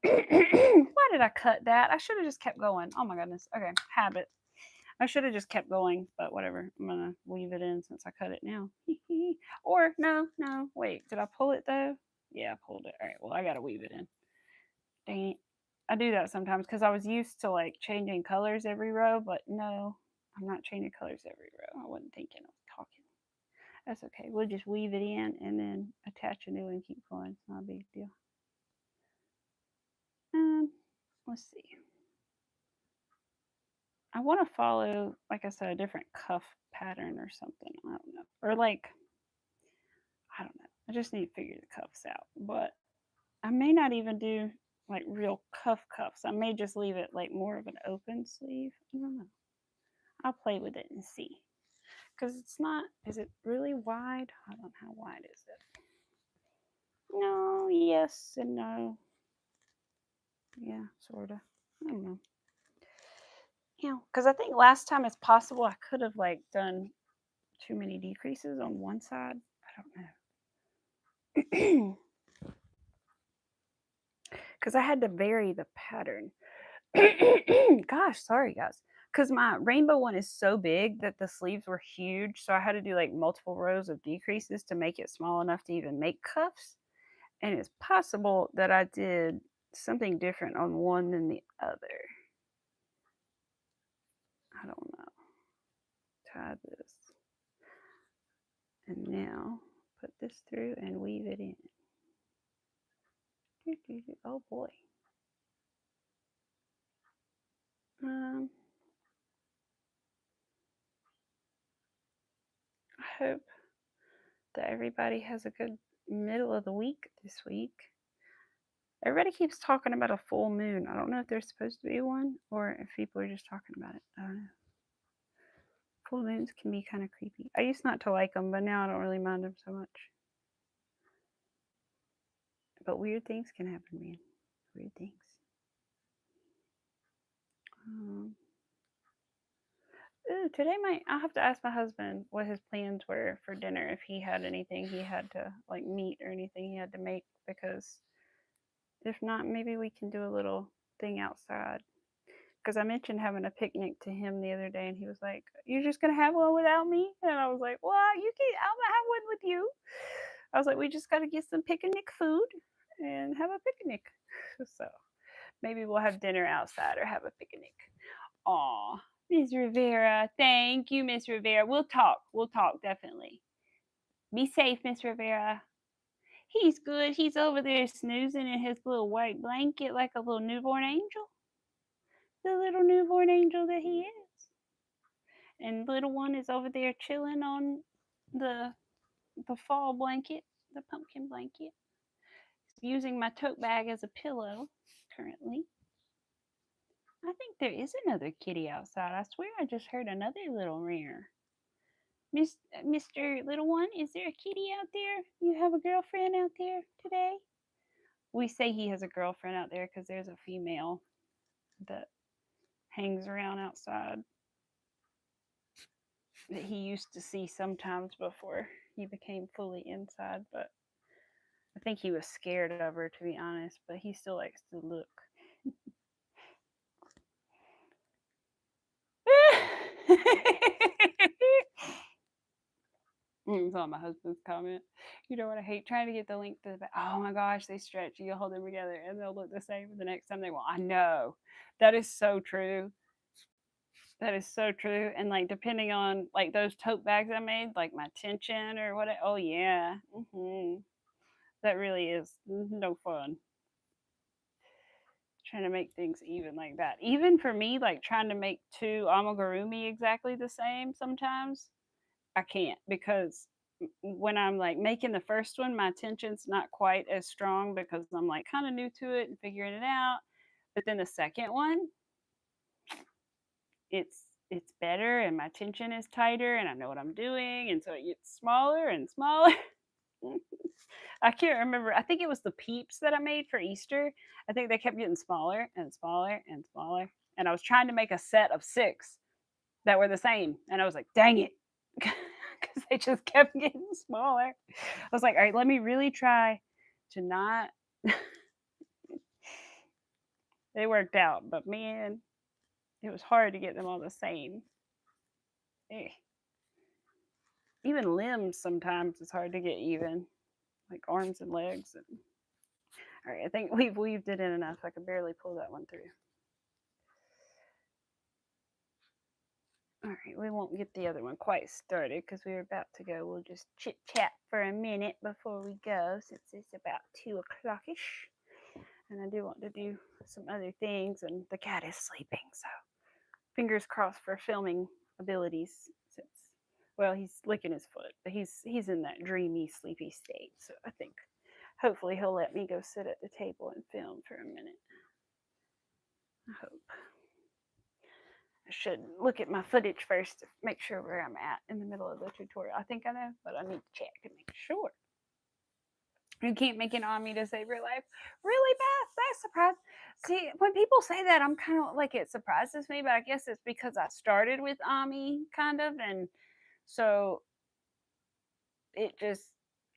that. Why did I cut that? I should have just kept going. Oh my goodness. Okay, habit. I should have just kept going, but whatever. I'm going to weave it in since I cut it now. Or, no. Wait, did I pull it though? Yeah, I pulled it. All right, well, I got to weave it in. Dang it. I do that sometimes because I was used to like changing colors every row, but no, I'm not changing colors every row. I wasn't thinking, I was talking. That's okay. We'll just weave it in and then attach a new one and keep going. It's not a big deal. Let's see. I want to follow, like I said, a different cuff pattern or something. I don't know. Or like, I don't know. I just need to figure the cuffs out. But I may not even do like real cuffs. I may just leave it like more of an open sleeve. I don't know. I'll play with it and see. Because it's not, is it really wide? I don't know, how wide is it? No, yes and no. Yeah, sort of. I don't know. Yeah, because I think last time it's possible I could have like done too many decreases on one side. I don't know. because I had to vary the pattern. Gosh, sorry guys. Because my rainbow one is so big that the sleeves were huge. So I had to do like multiple rows of decreases to make it small enough to even make cuffs. And it's possible that I did something different on one than the other. I don't know. Tie this. And now put this through and weave it in. Oh boy. I hope that everybody has a good middle of the week this week. Everybody keeps talking about a full moon. I don't know if there's supposed to be one or if people are just talking about it. I don't know. Full moons can be kind of creepy. I used not to like them, but now I don't really mind them so much. But weird things can happen, man. Weird things. Today I'll have to ask my husband what his plans were for dinner, if he had anything he had to like meat or anything he had to make, because if not, maybe we can do a little thing outside. Because I mentioned having a picnic to him the other day, and he was like, "You're just gonna have one without me?" And I was like, "Well, you can. I'm gonna have one with you." I was like, "We just gotta get some picnic food and have a picnic." So maybe we'll have dinner outside or have a picnic. Aw, Miss Rivera, thank you, Miss Rivera. We'll talk. We'll talk definitely. Be safe, Miss Rivera. He's good. He's over there snoozing in his little white blanket like a little newborn angel. The little newborn angel that he is. And little one is over there chilling on the fall blanket, the pumpkin blanket. He's using my tote bag as a pillow currently. I think there is another kitty outside. I swear I just heard another little rear. Mr. Little One, is there a kitty out there? You have a girlfriend out there today? We say he has a girlfriend out there because there's a female that hangs around outside that he used to see sometimes before he became fully inside, but I think he was scared of her, to be honest, but he still likes to look. It's on my husband's comment. You know what I hate? Trying to get the link to the back. Oh my gosh, they stretch. You hold them together and they'll look the same the next time they want. I know. That is so true. That is so true. And like depending on like those tote bags I made, like my tension or what. Oh yeah. That really is no fun. Trying to make things even like that. Even for me, like trying to make two amigurumi exactly the same sometimes, I can't, because when I'm like making the first one, my tension's not quite as strong because I'm like kind of new to it and figuring it out. But then the second one, it's better and my tension is tighter and I know what I'm doing, and so it gets smaller and smaller. I can't remember. I think it was the peeps that I made for Easter. I think they kept getting smaller and smaller and smaller. And I was trying to make a set of 6 that were the same. And I was like, dang it. Because they just kept getting smaller. I was like, all right, let me really try to not. They worked out, but man, it was hard to get them all the same. Eh. Even limbs sometimes it's hard to get even, like arms and legs. And... All right, I think we've weaved it in enough. I can barely pull that one through. All right, we won't get the other one quite started because we're about to go. We'll just chit chat for a minute before we go, since it's about 2 o'clock-ish. And I do want to do some other things, and the cat is sleeping, so fingers crossed for filming abilities. Since, well, he's licking his foot, but he's in that dreamy, sleepy state. So I think hopefully he'll let me go sit at the table and film for a minute. I hope. I should look at my footage first to make sure where I'm at in the middle of the tutorial. I think I know, but I need to check and make sure. You can't make an Ami to save your life. Really, Beth? That's surprised. See, when people say that, I'm kind of like, it surprises me, but I guess it's because I started with Ami, kind of, and so it just,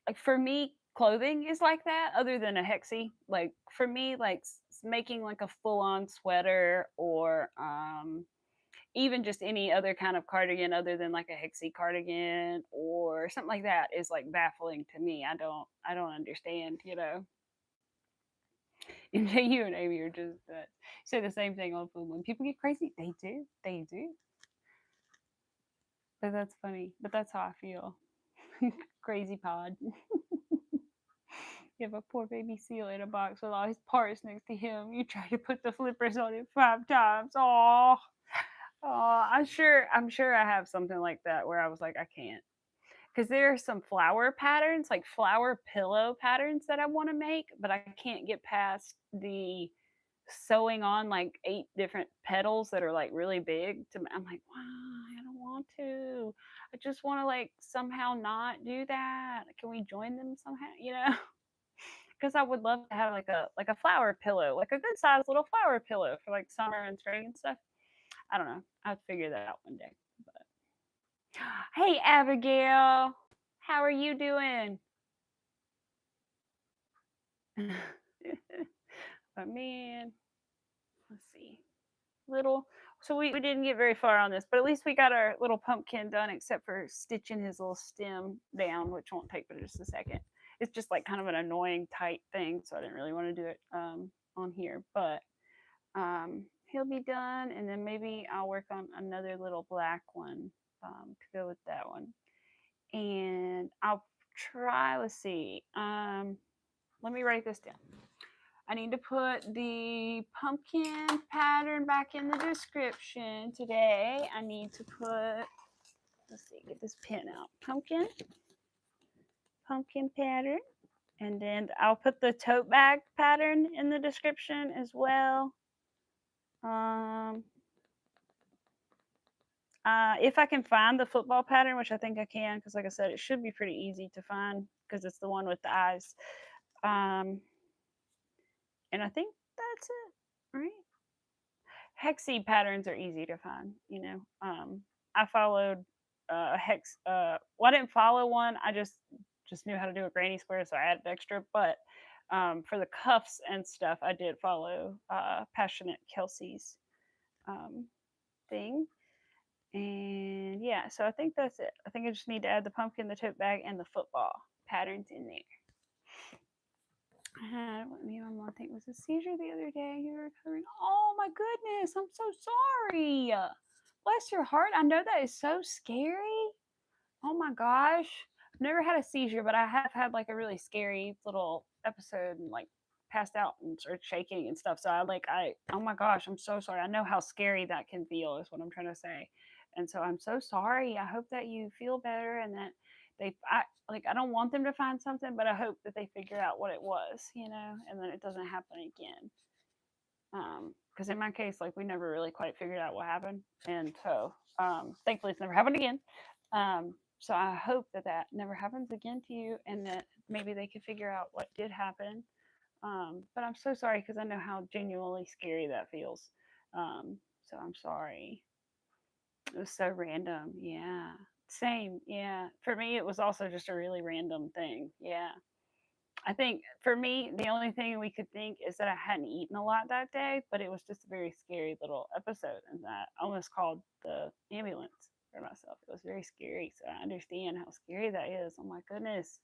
like, for me, clothing is like that, other than a Hexi. Like for me, like making like a full on sweater or even just any other kind of cardigan other than like a Hexi cardigan or something like that is like baffling to me. I don't understand, you know. And you and Amy are just say the same thing on food. When people get crazy, they do. They do. But that's funny. But that's how I feel. Crazy pod. You have a poor baby seal in a box with all his parts next to him. You try to put the flippers on it 5 times. Oh, I'm sure I have something like that where I was like, I can't. Because there are some flower patterns, like flower pillow patterns that I want to make, but I can't get past the sewing on like 8 different petals that are like really big. I'm like, wow, I don't want to. I just want to like somehow not do that. Can we join them somehow? You know, because I would love to have like a flower pillow, like a good sized little flower pillow for like summer and spring and stuff. I don't know. I'll figure that out one day. But hey, Abigail, how are you doing? But man, let's see. Little. So we didn't get very far on this, but at least we got our little pumpkin done, except for stitching his little stem down, which won't take but just a second. It's just like kind of an annoying tight thing, so I didn't really want to do it on here. But he'll be done, and then maybe I'll work on another little black one to go with that one. And I'll try. Let's see. Let me write this down. I need to put the pumpkin pattern back in the description today. I need to put, let's see, get this pen out. Pumpkin pattern. And then I'll put the tote bag pattern in the description as well. If I can find the football pattern, which I think I can, because like I said, it should be pretty easy to find because it's the one with the eyes. And I think that's it, right? Hexi patterns are easy to find, you know. I followed a hex. Well, I didn't follow one. I just knew how to do a granny square, so I added extra. But for the cuffs and stuff, I did follow Passionate Kelsey's thing. And yeah, so I think that's it. I think I just need to add the pumpkin, the tote bag, and the football patterns in there. I had what me and my mom think was a seizure the other day. You were recovering. Oh my goodness, I'm so sorry. Bless your heart. I know that is so scary. Oh my gosh. I've never had a seizure, but I have had like a really scary little episode and like passed out and started shaking and stuff. So oh my gosh, I'm so sorry. I know how scary that can feel, is what I'm trying to say. And so I'm so sorry. I hope that you feel better and that I don't want them to find something, but I hope that they figure out what it was, you know, and then it doesn't happen again. Because in my case, like we never really quite figured out what happened, and so thankfully it's never happened again. So I hope that that never happens again to you, and that maybe they can figure out what did happen. But I'm so sorry because I know how genuinely scary that feels. So I'm sorry. It was so random. Yeah. Same. Yeah. For me, it was also just a really random thing. Yeah. I think for me, the only thing we could think is that I hadn't eaten a lot that day, but it was just a very scary little episode, and that I almost called the ambulance for myself. It was very scary, so I understand how scary that is. Oh my goodness,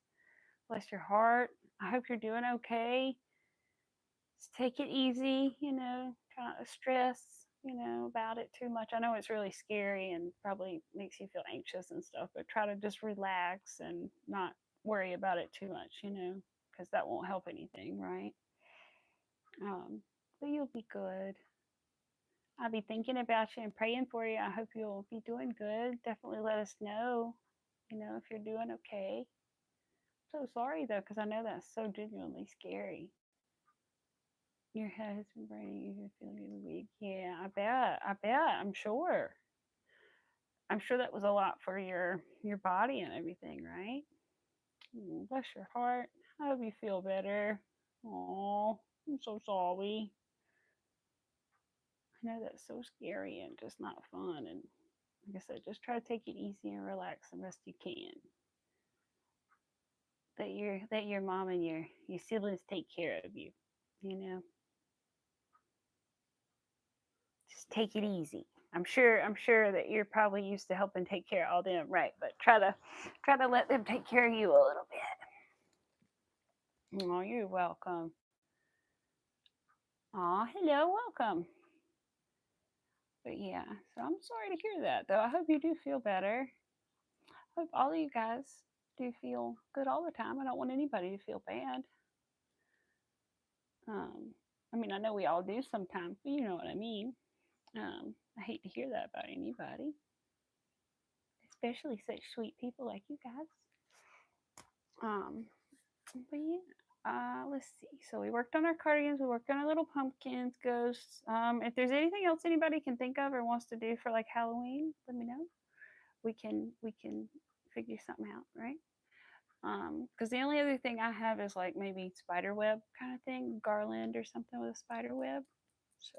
bless your heart. I hope you're doing okay. Just take it easy, you know. Try not to stress, you know, about it too much. I know it's really scary and probably makes you feel anxious and stuff, but try to just relax and not worry about it too much, you know, because that won't help anything, right? But you'll be good. I'll be thinking about you and praying for you. I hope you'll be doing good. Definitely let us know, you know, if you're doing okay. So sorry though, because I know that's so genuinely scary. Your head has been burning. You're feeling really weak. Yeah, I bet. I bet. I'm sure. I'm sure that was a lot for your body and everything, right? Bless your heart. I hope you feel better. Oh, I'm so sorry. I know that's so scary and just not fun. And like I said, just try to take it easy and relax the best you can. that your mom and your siblings take care of you. You know, just take it easy. I'm sure that you're probably used to helping take care of all them, right? But try to let them take care of you a little bit. Oh, you're welcome. Oh, hello, welcome. But yeah, so I'm sorry to hear that, though. I hope you do feel better. I hope all of you guys do feel good all the time. I don't want anybody to feel bad. Um, I mean, I know we all do sometimes, but you know what I mean. I hate to hear that about anybody, especially such sweet people like you guys. Um, but yeah, let's see. So we worked on our cardigans. We worked on our little pumpkins, ghosts. If there's anything else anybody can think of or wants to do for like Halloween, let me know. We can figure something out, right? Because the only other thing I have is like maybe spider web kind of thing, garland or something with a spider web. So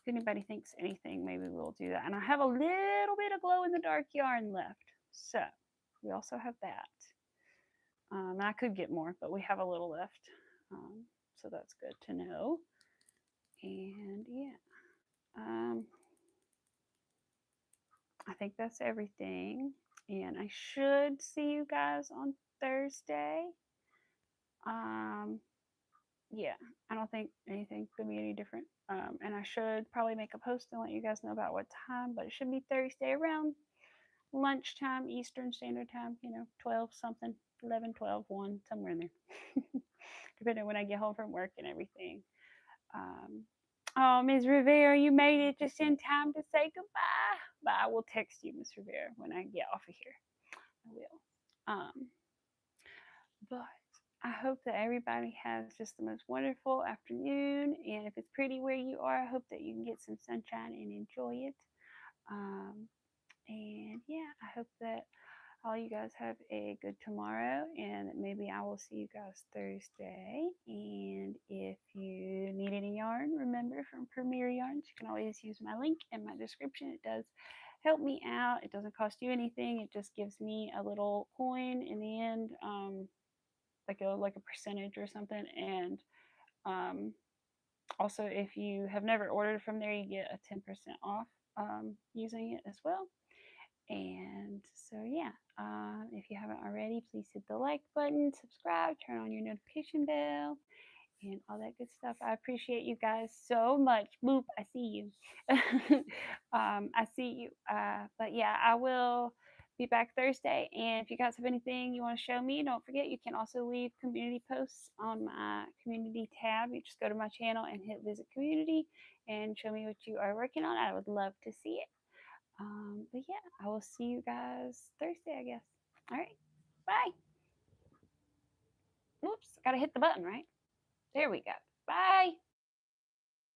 if anybody thinks anything, maybe we'll do that. And I have a little bit of glow in the dark yarn left, so we also have that. I could get more, but we have a little left, so that's good to know. And yeah, I think that's everything. And I should see you guys on Thursday. Yeah, I don't think anything's gonna be any different. And I should probably make a post and let you guys know about what time, but it should be Thursday around lunchtime, Eastern Standard Time, 12 something, 11, 12, 1, somewhere in there, depending on when I get home from work and everything. Oh, Ms. Rivera, you made it just in time to say goodbye. But I will text you, Ms. Rivera, when I get off of here. I will. But I hope that everybody has just the most wonderful afternoon. And if it's pretty where you are, I hope that you can get some sunshine and enjoy it. And yeah, I hope that all you guys have a good tomorrow, and maybe I will see you guys Thursday. And if you need any yarn, remember from Premier Yarns, you can always use my link in my description. It does help me out. It doesn't cost you anything. It just gives me a little coin in the end, like a percentage or something. And also, if you have never ordered from there, you get a 10% off using it as well. And so, yeah, if you haven't already, please hit the like button, subscribe, turn on your notification bell, and all that good stuff. I appreciate you guys so much. Boop, I see you. I see you. But yeah, I will be back Thursday. And if you guys have anything you want to show me, don't forget you can also leave community posts on my community tab. You just go to my channel and hit visit community and show me what you are working on. I would love to see it. But yeah, I will see you guys Thursday, I guess. All right. Bye. Whoops. Got to hit the button, right? There we go. Bye.